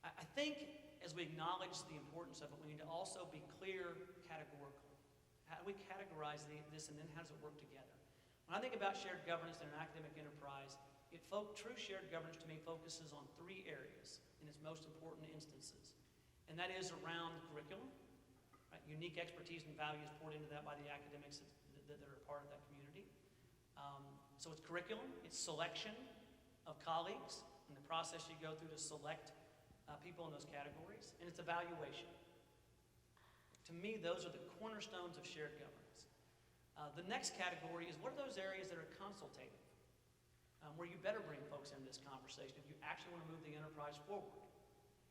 I think as we acknowledge the importance of it, we need to also be clear categorically. How do we categorize this, and then how does it work together? When I think about shared governance in an academic enterprise, true shared governance to me focuses on 3 areas in its most important instances. And that is around curriculum, right? Unique expertise and values poured into that by the academics that are a part of that community. So it's curriculum, it's selection of colleagues, and the process you go through to select people in those categories, and it's evaluation. To me, those are the cornerstones of shared governance. The next category is, what are those areas that are consultative, where you better bring folks into this conversation if you actually want to move the enterprise forward.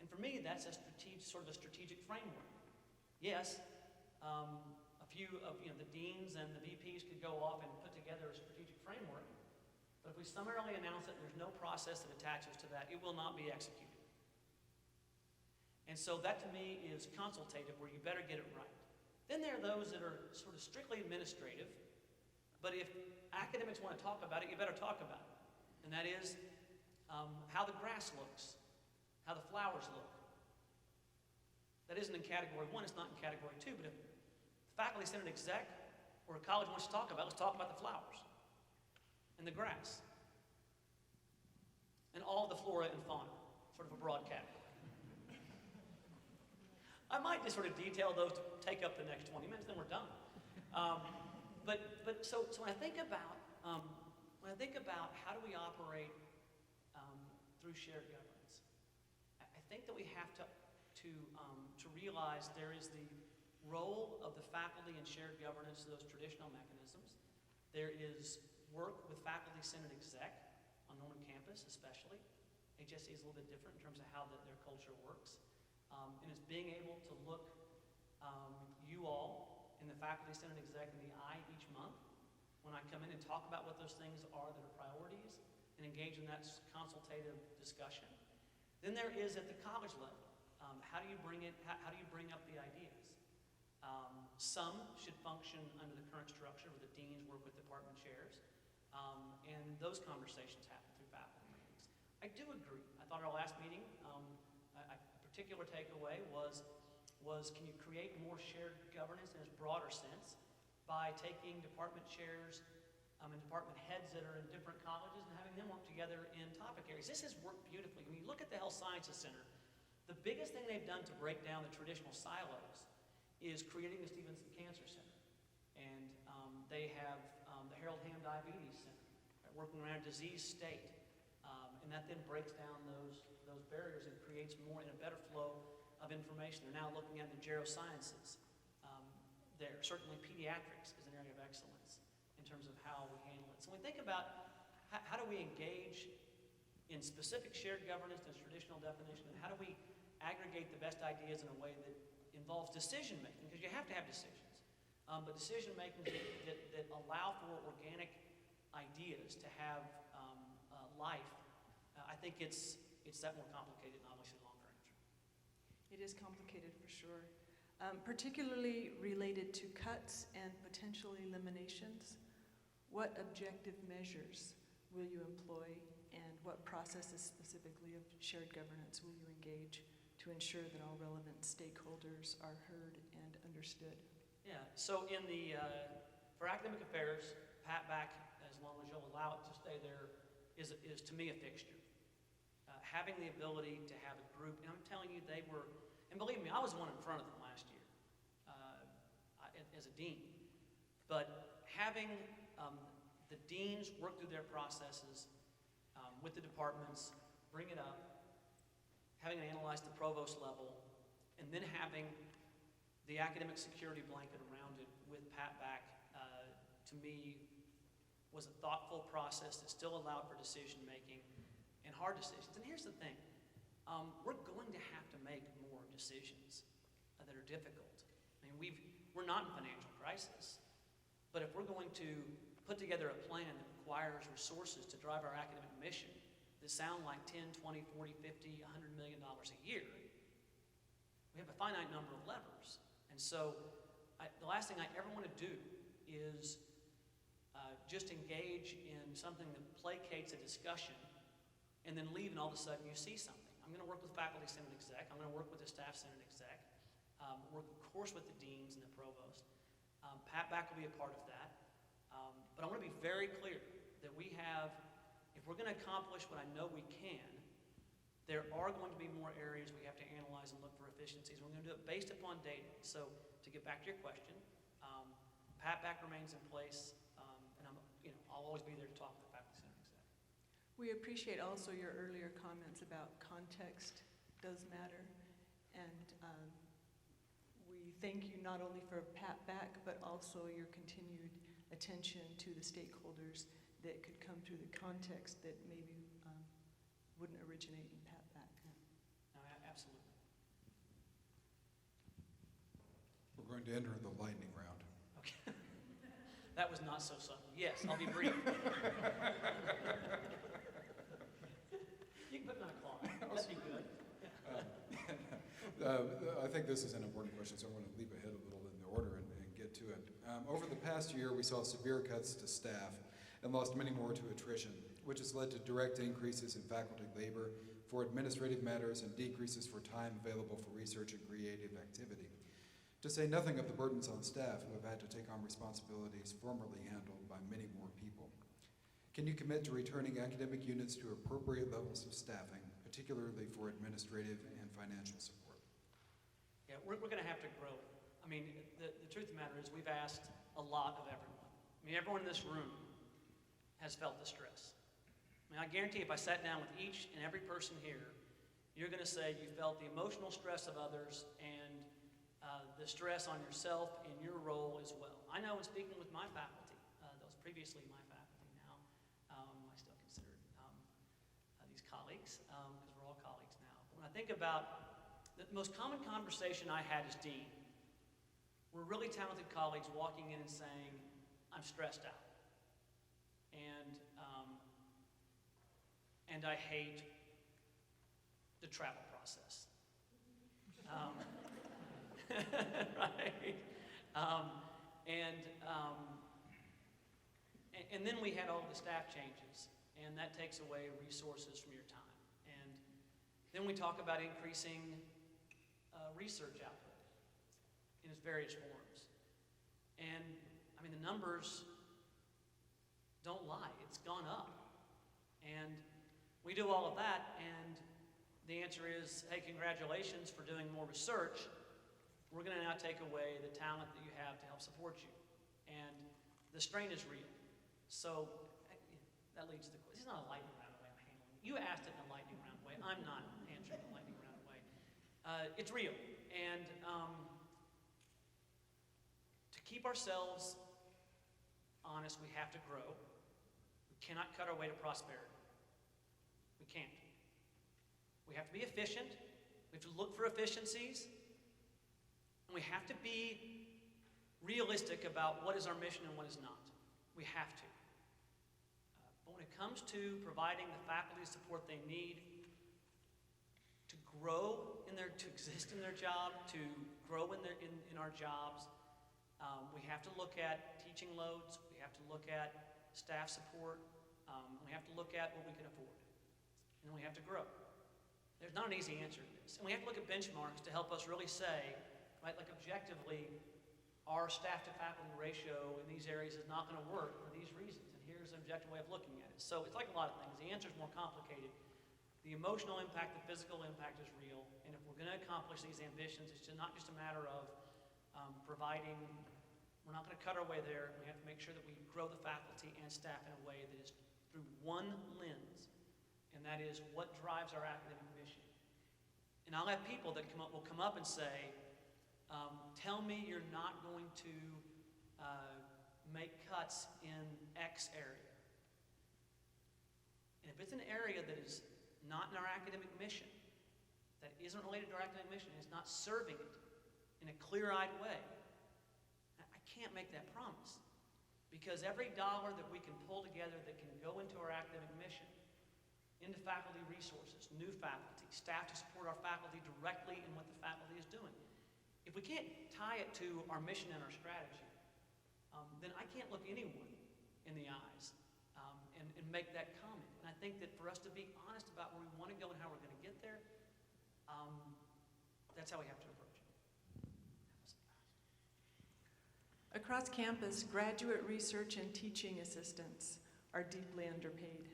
And for me, that's a strategic framework. Yes, a few of the deans and the VPs could go off and put together a strategic framework, but if we summarily announce it and there's no process that attaches to that, it will not be executed. And so that to me is consultative, where you better get it right. Then there are those that are sort of strictly administrative, but if academics want to talk about it, you better talk about it. And that is how the grass looks, how the flowers look. that isn't in category 1, it's not in category 2, but if the faculty senate exec or a college wants to talk about, let's talk about the flowers and the grass and all the flora and fauna, sort of a broad category. I might just sort of detail those to take up the next 20 minutes, then we're done. So when I think about how do we operate through shared governance, I think that we have to realize there is the role of the faculty in shared governance, those traditional mechanisms. There is work with faculty senate exec on Norman campus, especially. HSC is a little bit different in terms of how their culture works. And it's being able to look you all in the faculty senate exec in the eye each month when I come in and talk about what those things are that are priorities and engage in that consultative discussion. Then there is at the college level, how do you bring up the ideas? Some should function under the current structure where the deans work with department chairs, and those conversations happen through faculty meetings. I do agree. I thought our last meeting, a particular takeaway was can you create more shared governance in its broader sense by taking department chairs and department heads that are in different colleges and having them work together in topic areas. This has worked beautifully. When you look at the Health Sciences Center, the biggest thing they've done to break down the traditional silos is creating the Stevenson Cancer Center. And they have the Harold Ham Diabetes Center, working around a disease state. And that then breaks down those barriers and creates more and a better flow of information. They're now looking at the gerosciences. There, certainly pediatrics is an area of excellence in terms of how we handle it. So when we think about how do we engage in specific shared governance and traditional definition, and how do we aggregate the best ideas in a way that involves decision making, because you have to have decisions, but decision making that allow for organic ideas to have life. I think it's that more complicated and obviously longer answer. It is complicated for sure. Particularly related to cuts and potential eliminations. What objective measures will you employ, and what processes specifically of shared governance will you engage to ensure that all relevant stakeholders are heard and understood? Yeah, so for academic affairs, Pat back, as long as you'll allow it to stay there, is to me a fixture. Having the ability to have a group, and I'm telling you, they were, and believe me, I was the one in front of them last year as a dean. But having the deans work through their processes with the departments, bring it up, having it analyzed at the provost level, and then having the academic security blanket around it with Pat back, to me, was a thoughtful process that still allowed for decision making and hard decisions. And here's the thing, we're going to have to make more decisions that are difficult. I mean, we're not in financial crisis, but if we're going to put together a plan that requires resources to drive our academic mission that sound like 10, 20, 40, 50, $100 million a year, we have a finite number of levers. And so the last thing I ever want to do is just engage in something that placates a discussion and then leave and all of a sudden you see something. I'm going to work with faculty senate exec. I'm going to work with the staff senate exec. Work, of course, with the deans and the provost. Pat back will be a part of that. But I want to be very clear that we have, if we're going to accomplish what I know we can, there are going to be more areas we have to analyze and look for efficiencies. We're going to do it based upon data. So to get back to your question, Pat back remains in place, and I'll always be there to talk with the faculty senate exec. We appreciate also your earlier comments about context does matter, and we thank you not only for Pat back, but also your continued attention to the stakeholders that could come through the context that maybe wouldn't originate in Pat back. No, absolutely. We're going to enter the lightning round. Okay. That was not so subtle. Yes, I'll be brief. You can put me on a clock. That'd be good. I think this is an important question, so I want to leap ahead a little in the order and get to it. Over the past year, we saw severe cuts to staff and lost many more to attrition. which has led to direct increases in faculty labor for administrative matters and decreases for time available for research and creative activity. To say nothing of the burdens on staff who have had to take on responsibilities formerly handled by many more people. Can you commit to returning academic units to appropriate levels of staffing, particularly for administrative and financial support? Yeah, we're going to have to grow. I mean, the truth of the matter is we've asked a lot of everyone. I mean, everyone in this room has felt the stress. I mean, I guarantee if I sat down with each and every person here, you're going to say you felt the emotional stress of others and the stress on yourself in your role as well. I know in speaking with my faculty, those previously my faculty now, I still consider these colleagues, because we're all colleagues now. When I think about the most common conversation I had as dean were really talented colleagues walking in and saying, I'm stressed out. And I hate the travel process. Right? And then we had all the staff changes, and that takes away resources from your time. And then we talk about increasing research output in its various forms. And I mean, the numbers don't lie. It's gone up. And we do all of that, and the answer is, hey, congratulations for doing more research. We're going to now take away the talent that you have to help support you. And the strain is real. So that leads to the question. This is not a lightning round way I'm handling it. You asked it in a lightning round way. I'm not answering the lightning round way. It's real. And to keep ourselves honest, we have to grow. We cannot cut our way to prosperity. We can't. We have to be efficient. We have to look for efficiencies. And we have to be realistic about what is our mission and what is not. We have to. But when it comes to providing the faculty support they need to grow to exist in their job, to grow in our jobs, we have to look at teaching loads. We have to look at staff support. We have to look at what we can afford. And then we have to grow. There's not an easy answer to this. And we have to look at benchmarks to help us really say, right, like objectively, our staff to faculty ratio in these areas is not going to work for these reasons. And here's an objective way of looking at it. So it's like a lot of things. The answer is more complicated. The emotional impact, the physical impact is real. And if we're going to accomplish these ambitions, it's not just a matter of providing. We're not going to cut our way there. We have to make sure that we grow the faculty and staff in a way that is through one lens, and that is what drives our academic mission. And I'll have people that will come up and say, tell me you're not going to make cuts in X area. And if it's an area that is not in our academic mission, that isn't related to our academic mission, and it's not serving it in a clear-eyed way, I can't make that promise. Because every dollar that we can pull together that can go into our academic mission, into faculty resources, new faculty, staff to support our faculty directly in what the faculty is doing. If we can't tie it to our mission and our strategy, then I can't look anyone in the eyes and make that comment. And I think that for us to be honest about where we want to go and how we're going to get there, that's how we have to approach it. Across campus, graduate research and teaching assistants are deeply underpaid.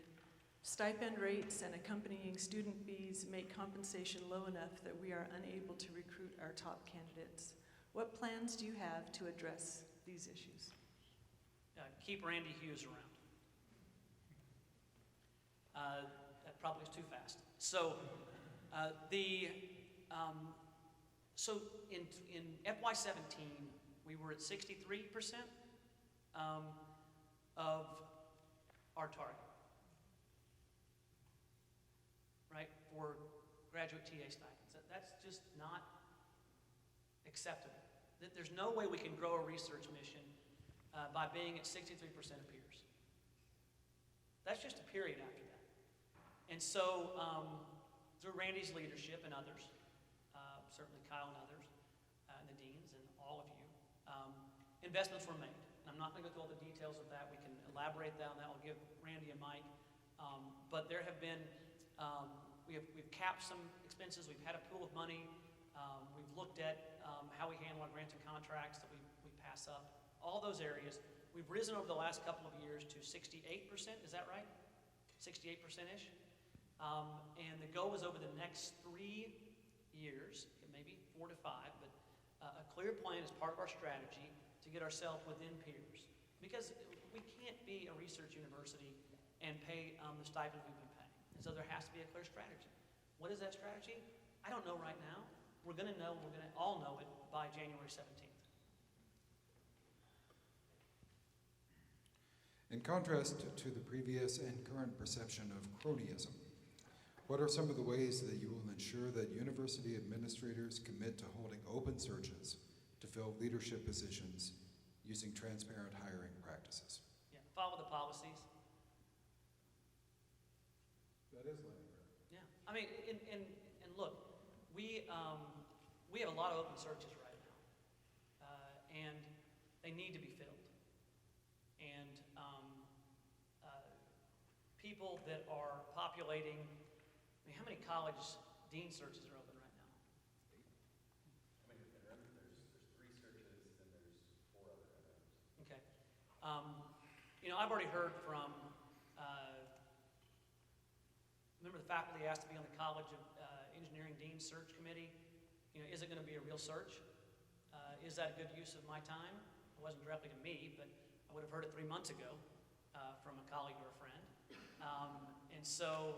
Stipend rates and accompanying student fees make compensation low enough that we are unable to recruit our top candidates. What plans do you have to address these issues? Keep Randy Hughes around. That probably is too fast. So in FY17, we were at 63% of our target, right, for graduate TA stipends. That's just not acceptable. There's no way we can grow a research mission by being at 63% of peers. That's just a period after that. And so through Randy's leadership and others, certainly Kyle and others, and the deans and all of you, investments were made. And I'm not going to go through all the details of that. We can elaborate that, and that will give Randy and Mike But there have been, we've capped some expenses, we've had a pool of money, we've looked at how we handle our grants and contracts that we pass up, all those areas. We've risen over the last couple of years to 68%, is that right? 68%-ish? And the goal is over the next 3 years, maybe 4 to 5, but a clear plan is part of our strategy to get ourselves within peers. Because we can't be a research university and pay the stipends we've been paying. And so there has to be a clear strategy. What is that strategy? I don't know right now. We're going to all know it by January 17th. In contrast to the previous and current perception of cronyism, what are some of the ways that you will ensure that university administrators commit to holding open searches to fill leadership positions using transparent hiring practices? Yeah, follow the policies. That is linear. Yeah, I mean, and look, we have a lot of open searches right now, and they need to be filled. And people that are populating, I mean, how many college dean searches are open right now? I mean, there's 3 searches and there's 4 other items. Okay. You know, I've already heard from, remember the faculty asked to be on the College of Engineering Dean Search Committee. You know, is it going to be a real search? Is that a good use of my time? It wasn't directly to me, but I would have heard it 3 months ago from a colleague or a friend. And so,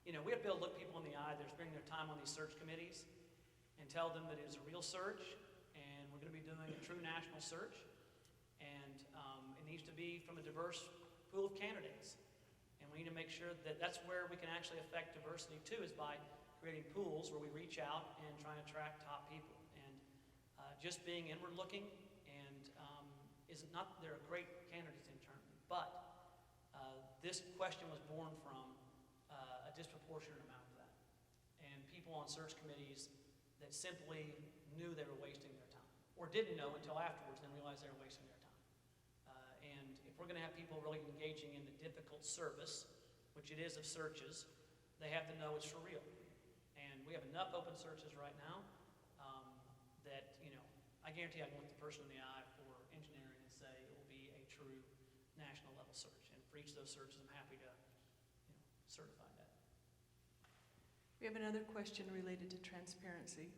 you know, we have to be able to look people in the eye that are spending their time on these search committees and tell them that it is a real search and we're going to be doing a true national search. And it needs to be from a diverse pool of candidates. And we need to make sure that that's where we can actually affect diversity too, is by creating pools where we reach out and try and attract top people. And just being inward looking and is not, there are great candidates internally, but this question was born from a disproportionate amount of that. And people on search committees that simply knew they were wasting their time, or didn't know until afterwards, then realized they were wasting their time. And if we're going to have people really engaging in the difficult service, which it is of searches, they have to know it's for real. And we have enough open searches right now that, you know, I guarantee I can look the person in the eye for engineering and say it will be a true national level search. And for each of those searches, I'm happy to, you know, certify that. We have another question related to transparency.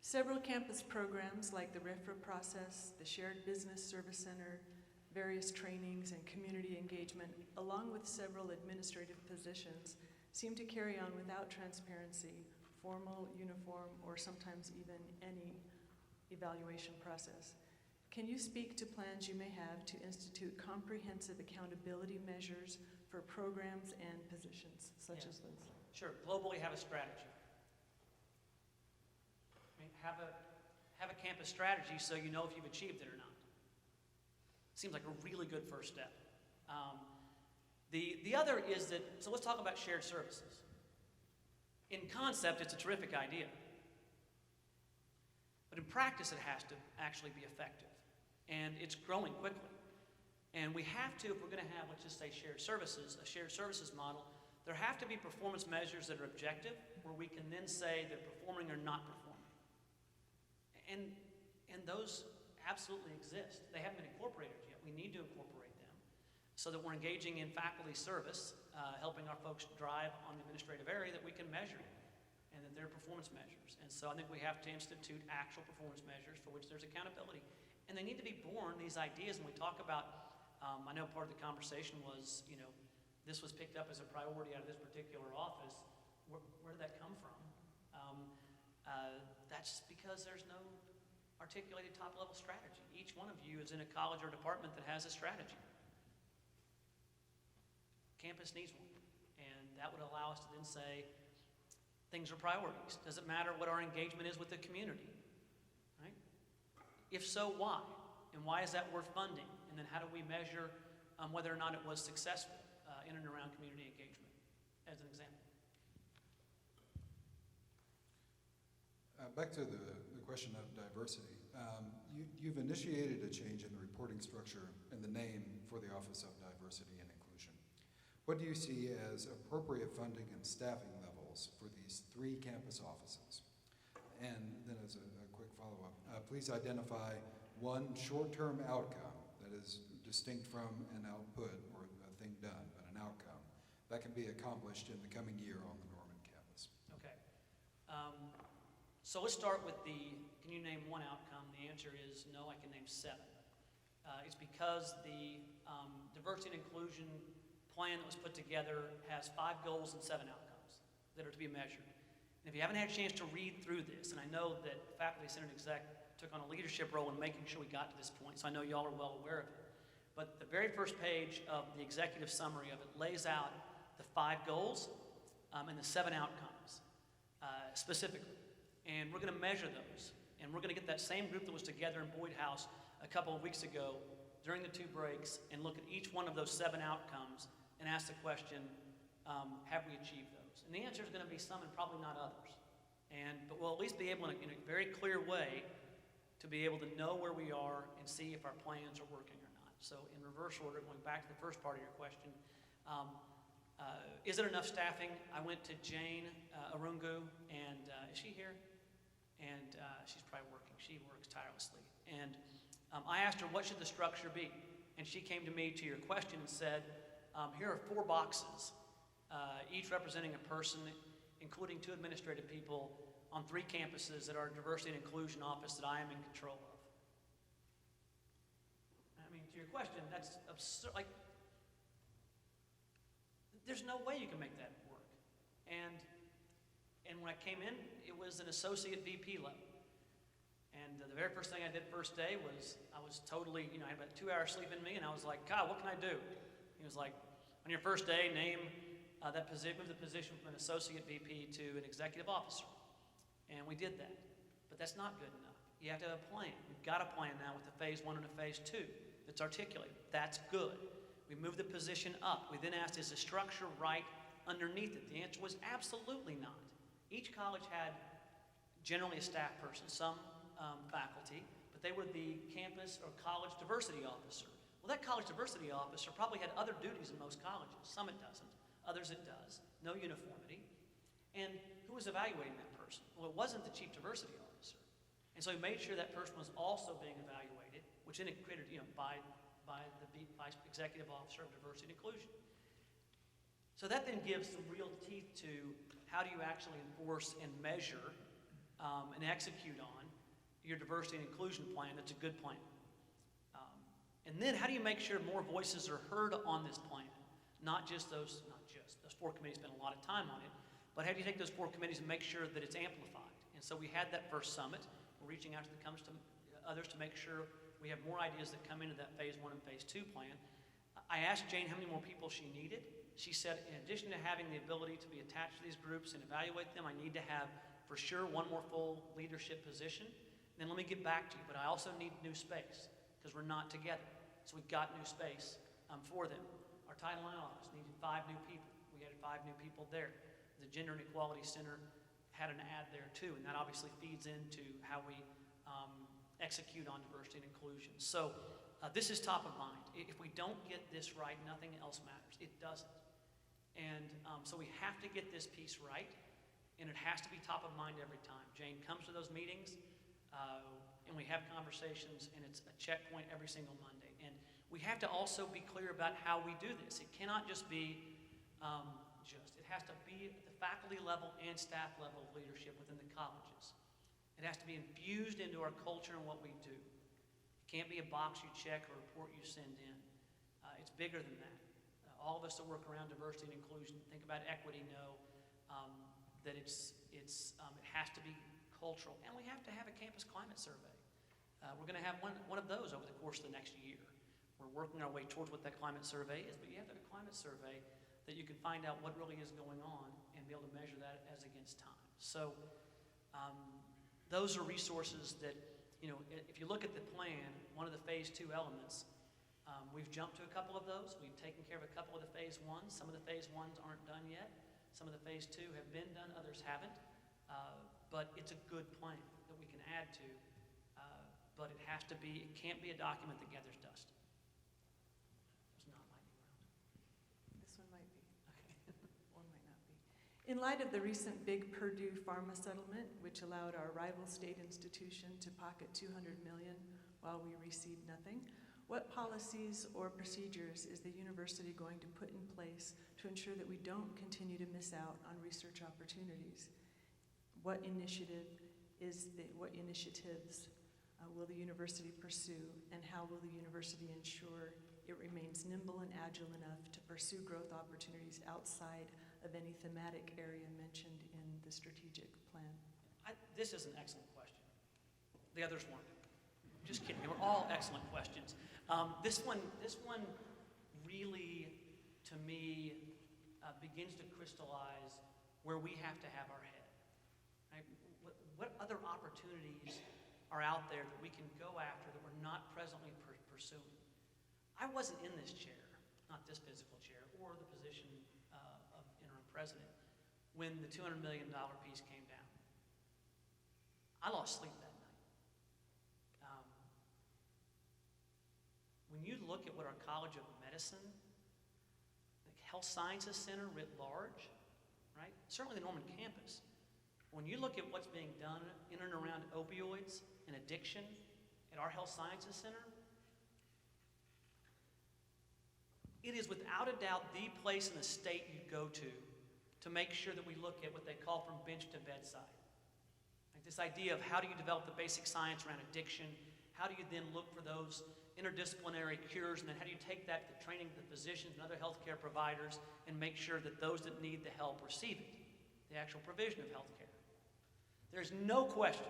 Several campus programs like the REFRA process, the Shared Business Service Center, various trainings and community engagement, along with several administrative positions, seem to carry on without transparency, formal, uniform, or sometimes even any evaluation process. Can you speak to plans you may have to institute comprehensive accountability measures for programs and positions such as those? Sure. Globally, have a strategy. I mean, have a campus strategy so you know if you've achieved it or not. Seems like a really good first step. The other is that, so let's talk about shared services. In concept, it's a terrific idea. But in practice, it has to actually be effective. And it's growing quickly. And we have to, if we're going to have, let's just say, shared services, a shared services model, there have to be performance measures that are objective, where we can then say they're performing or not performing. And those absolutely exist. They haven't been incorporated yet. We need to incorporate them so that we're engaging in faculty service, helping our folks drive on the administrative area that we can measure, and that they're performance measures. And so I think we have to institute actual performance measures for which there's accountability. And they need to be born, these ideas, when we talk about, I know part of the conversation was, you know, this was picked up as a priority out of this particular office. Where did that come from? That's because there's no articulated top-level strategy. Each one of you is in a college or department that has a strategy. Campus needs one. And that would allow us to then say, things are priorities. Does it matter what our engagement is with the community? Right? If so, why? And why is that worth funding? And then how do we measure whether or not it was successful in and around community engagement, as an example? Back to the question of diversity. You've initiated a change in the reporting structure and the name for the Office of Diversity and Inclusion. What do you see as appropriate funding and staffing levels for these 3 campus offices? And then as a quick follow-up, please identify one short-term outcome that is distinct from an output or a thing done, but an outcome that can be accomplished in the coming year on the Norman campus. Okay. So let's start with can you name one outcome? The answer is no, I can name 7. It's because the diversity and inclusion plan that was put together has 5 goals and 7 outcomes that are to be measured. And if you haven't had a chance to read through this, and I know that faculty, senate, exec took on a leadership role in making sure we got to this point, so I know y'all are well aware of it. But the very first page of the executive summary of it lays out the 5 goals and the 7 outcomes specifically. And we're going to measure those. And we're going to get that same group that was together in Boyd House a couple of weeks ago during the 2 breaks and look at each one of those 7 outcomes and ask the question, have we achieved those? And the answer is going to be some and probably not others. But we'll at least be able, in a very clear way, to be able to know where we are and see if our plans are working or not. So in reverse order, going back to the first part of your question, is there enough staffing? I went to Jane Arungu, and is she here? And she's probably working. She works tirelessly. And I asked her, what should the structure be? And she came to me to your question and said, here are 4 boxes, each representing a person, including 2 administrative people on 3 campuses that are diversity and inclusion office that I am in control of. I mean, to your question, that's absurd. Like, there's no way you can make that work. And when I came in, it was an associate VP level. And the very first thing I did first day was I was totally, I had about 2 hours sleep in me, and I was like, God, what can I do? He was like, on your first day, name that position, move the position from an associate VP to an executive officer. And we did that. But that's not good enough. You have to have a plan. We've got a plan now with a phase 1 and a phase 2 that's articulated. That's good. We moved the position up. We then asked, is the structure right underneath it? The answer was absolutely not. Each college had generally a staff person, some faculty, but they were the campus or college diversity officer. Well, that college diversity officer probably had other duties in most colleges. Some it doesn't, others it does. No uniformity. And who was evaluating that person? Well, it wasn't the chief diversity officer. And so he made sure that person was also being evaluated, which then it created, by the vice executive officer of diversity and inclusion. So that then gives some real teeth to how do you actually enforce and measure and execute on your diversity and inclusion plan that's a good plan. And then how do you make sure more voices are heard on this plan? Not just those 4 committees spend a lot of time on it, but how do you take those 4 committees and make sure that it's amplified? And so we had that first summit. We're reaching out to others to make sure we have more ideas that come into that phase 1 and phase 2 plan. I asked Jane how many more people she needed. She said, in addition to having the ability to be attached to these groups and evaluate them, I need to have, for sure, 1 more full leadership position. Then let me get back to you, but I also need new space because we're not together. So we got new space for them. Our Title IX office needed 5 new people. We had 5 new people there. The Gender and Equality Center had an ad there too, and that obviously feeds into how we execute on diversity and inclusion. So this is top of mind. If we don't get this right, nothing else matters. It doesn't. And so we have to get this piece right, and it has to be top of mind every time. Jane comes to those meetings, and we have conversations, and it's a checkpoint every single Monday. And we have to also be clear about how we do this. It cannot just be it has to be at the faculty level and staff level of leadership within the colleges. It has to be infused into our culture and what we do. It can't be a box you check or a report you send in. It's bigger than that. All of us that work around diversity and inclusion, think about equity, know that it has to be cultural. And we have to have a campus climate survey. We're going to have one of those over the course of the next year. We're working our way towards what that climate survey is, but you have to have a climate survey that you can find out what really is going on and be able to measure that as against time. So those are resources that, if you look at the plan, one of the phase 2 elements, we've jumped to a couple of those. We've taken care of a couple of the phase 1s. Some of the phase 1s aren't done yet. Some of the phase 2 have been done, others haven't. But it's a good plan that we can add to. But it can't be a document that gathers dust. It's not lightning round. This one might be. In light of the recent big Purdue Pharma settlement, which allowed our rival state institution to pocket $200 million while we received nothing, what policies or procedures is the university going to put in place to ensure that we don't continue to miss out on research opportunities? What initiatives will the university pursue, and how will the university ensure it remains nimble and agile enough to pursue growth opportunities outside of any thematic area mentioned in the strategic plan? This is an excellent question. The others weren't. Just kidding. They were all excellent questions. This one really, to me, begins to crystallize where we have to have our head. Right? What other opportunities are out there that we can go after that we're not presently pursuing? I wasn't in this chair, not this physical chair, or the position of interim president, when the $200 million piece came down. I lost sleep that night. When you look at what our College of Medicine, the Health Sciences Center writ large, right? Certainly the Norman campus. When you look at what's being done in and around opioids and addiction at our Health Sciences Center, it is without a doubt the place in the state you go to make sure that we look at what they call from bench to bedside. Like this idea of how do you develop the basic science around addiction, how do you then look for those interdisciplinary cures, and then how do you take that to training the physicians and other healthcare providers and make sure that those that need the help receive it, the actual provision of healthcare. There's no question,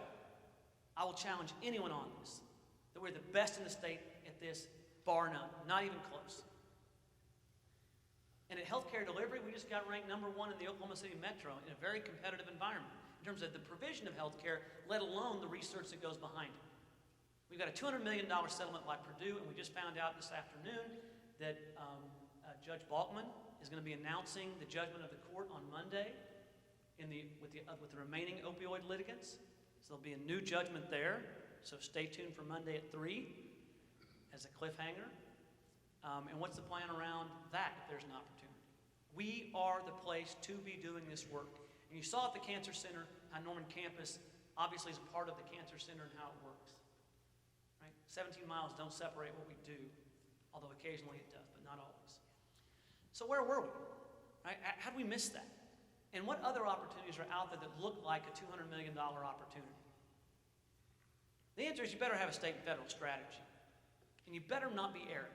I will challenge anyone on this, that we're the best in the state at this, bar none, not even close. And at healthcare delivery, we just got ranked #1 in the Oklahoma City Metro in a very competitive environment in terms of the provision of healthcare, let alone the research that goes behind it. We've got a $200 million settlement by Purdue, and we just found out this afternoon that Judge Balkman is going to be announcing the judgment of the court on Monday with the remaining opioid litigants. So there'll be a new judgment there. So stay tuned for Monday at 3 as a cliffhanger. And what's the plan around that if there's an opportunity? We are the place to be doing this work. And you saw at the Cancer Center how Norman campus obviously is a part of the Cancer Center and how it works. Right? 17 miles don't separate what we do, although occasionally it does, but not always. So where were we? Right? How did we miss that? And what other opportunities are out there that look like a $200 million opportunity? The answer is you better have a state and federal strategy. And you better not be arrogant.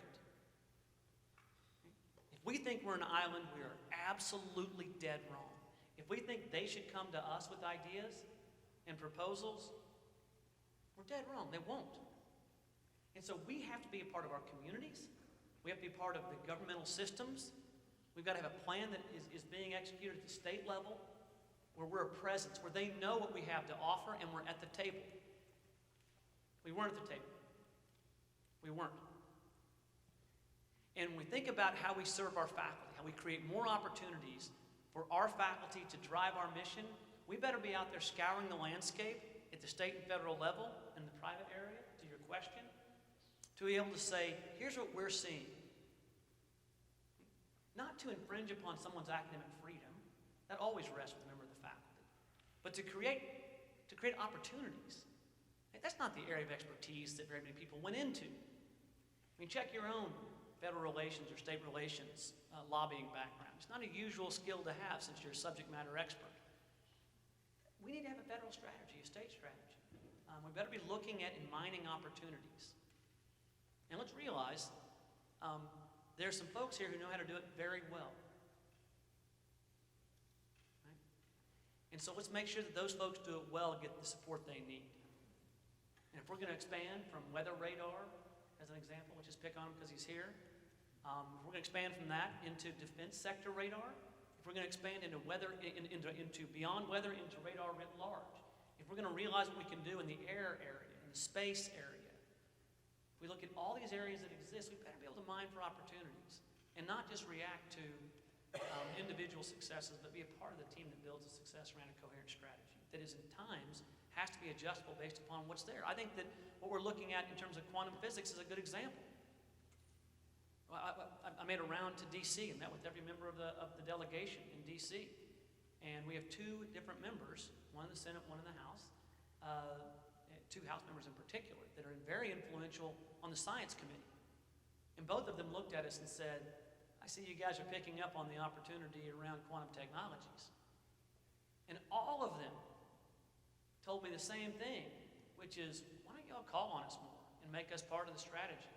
If we think we're an island, we are absolutely dead wrong. If we think they should come to us with ideas and proposals, we're dead wrong. They won't. And so we have to be a part of our communities. We have to be a part of the governmental systems. We've got to have a plan that is being executed at the state level, where we're a presence, where they know what we have to offer, and we're at the table. We weren't at the table. We weren't. And when we think about how we serve our faculty, how we create more opportunities for our faculty to drive our mission, we better be out there scouring the landscape at the state and federal level and the private area, to your question, to be able to say, here's what we're seeing. Not to infringe upon someone's academic freedom, that always rests with a member of the faculty, but to create opportunities. That's not the area of expertise that very many people went into. I mean, check your own federal relations or state relations lobbying background. It's not a usual skill to have since you're a subject matter expert. We need to have a federal strategy, a state strategy. We better be looking at and mining opportunities. And let's realize there are some folks here who know how to do it very well. Right? And so let's make sure that those folks do it well and get the support they need. And if we're going to expand from weather radar, as an example, let's just pick on him because he's here. If we're going to expand from that into defense sector radar, if we're going to expand into weather, into beyond weather, into radar writ large, if we're going to realize what we can do in the air area, in the space area, if we look at all these areas that exist, we better be able to mine for opportunities and not just react to individual successes, but be a part of the team that builds a success around a coherent strategy that is, in times, has to be adjustable based upon what's there. I think that what we're looking at in terms of quantum physics is a good example. I made a round to D.C. and met with every member of the delegation in D.C. And we have two different members, one in the Senate, one in the House, two House members in particular, that are very influential on the Science Committee. And both of them looked at us and said, I see you guys are picking up on the opportunity around quantum technologies. And all of them told me the same thing, which is, why don't y'all call on us more and make us part of the strategy?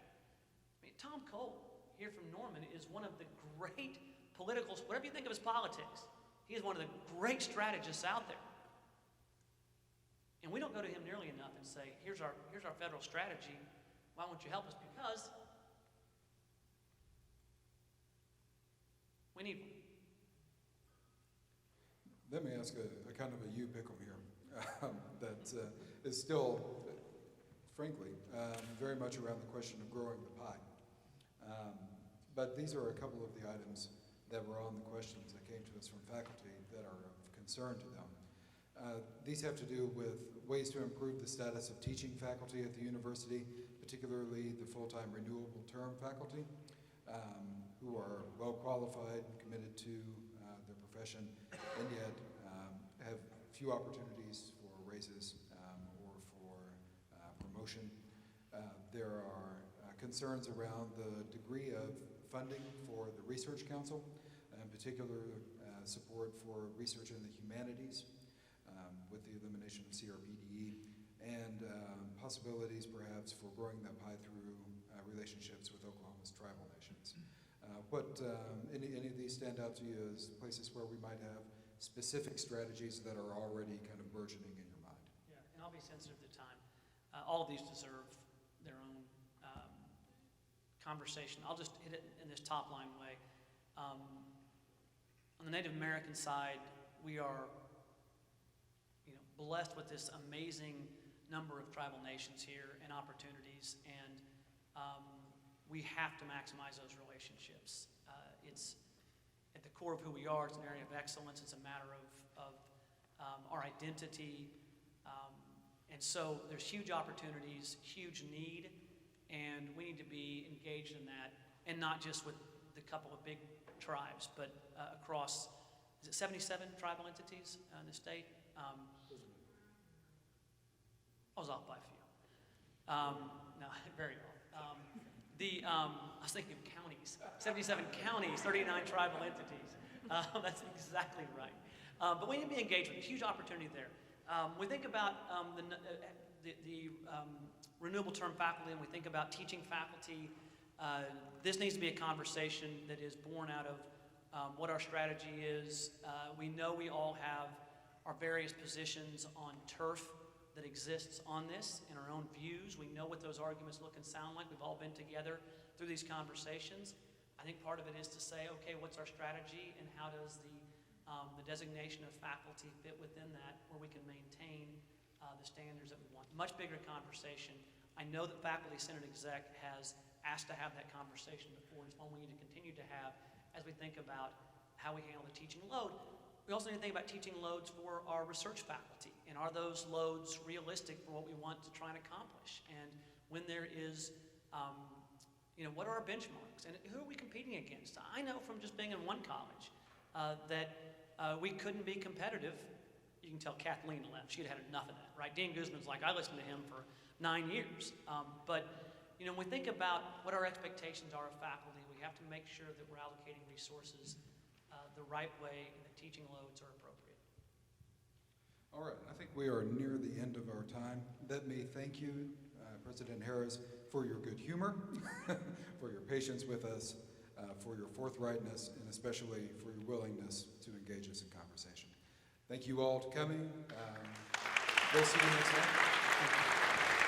I mean, Tom Cole, here from Norman, is one of the great political, whatever you think of his politics, he is one of the great strategists out there. And we don't go to him nearly enough and say, here's our federal strategy, why won't you help us? Because we need one. Let me ask a kind of a you pickle here that is still, frankly, very much around the question of growing the pie. But these are a couple of the items that were on the questions that came to us from faculty that are of concern to them. These have to do with ways to improve the status of teaching faculty at the university, particularly the full-time renewable term faculty, who are well qualified, committed to their profession, and yet have few opportunities for raises or for promotion. There are concerns around the degree of funding for the Research Council, in particular support for research in the humanities with the elimination of CRPDE, and possibilities perhaps for growing that pie through relationships with Oklahoma's tribal nations. Any of these stand out to you as places where we might have specific strategies that are already kind of burgeoning in your mind? Yeah, and I'll be sensitive to time. All of these deserve their own conversation. I'll just hit it in this top line way. On the Native American side, we are blessed with this amazing number of tribal nations here and opportunities, and we have to maximize those relationships. It's at the core of who we are. It's an area of excellence. It's a matter of our identity. And so there's huge opportunities, huge need, and we need to be engaged in that, and not just with the couple of big tribes, but across, is it 77 tribal entities in the state? I was off by a few. No, very off. I was thinking of counties. 77 counties, 39 tribal entities. That's exactly right. But we need to be engaged with a huge opportunity there. We think about the renewable term faculty, and we think about teaching faculty. This needs to be a conversation that is born out of what our strategy is. We know we all have our various positions on turf that exists on this and our own views. We know what those arguments look and sound like. We've all been together through these conversations. I think part of it is to say, okay, what's our strategy, and how does the designation of faculty fit within that, where we can maintain the standards that we want. Much bigger conversation. I know that Faculty Senate Exec has asked to have that conversation before, and it's one we need to continue to have as we think about how we handle the teaching load. We also need to think about teaching loads for our research faculty, and are those loads realistic for what we want to try and accomplish? And when there is, what are our benchmarks, and who are we competing against? I know from just being in one college that we couldn't be competitive. You can tell Kathleen left; she'd had enough of that, right? Dean Guzman's like, I listened to him for 9 years, but when we think about what our expectations are of faculty, we have to make sure that we're allocating resources the right way, and the teaching loads are appropriate. All right, I think we are near the end of our time. Let me thank you, President Harroz, for your good humor, for your patience with us, for your forthrightness, and especially for your willingness to engage us in conversation. Thank you all for coming. We'll see you next time.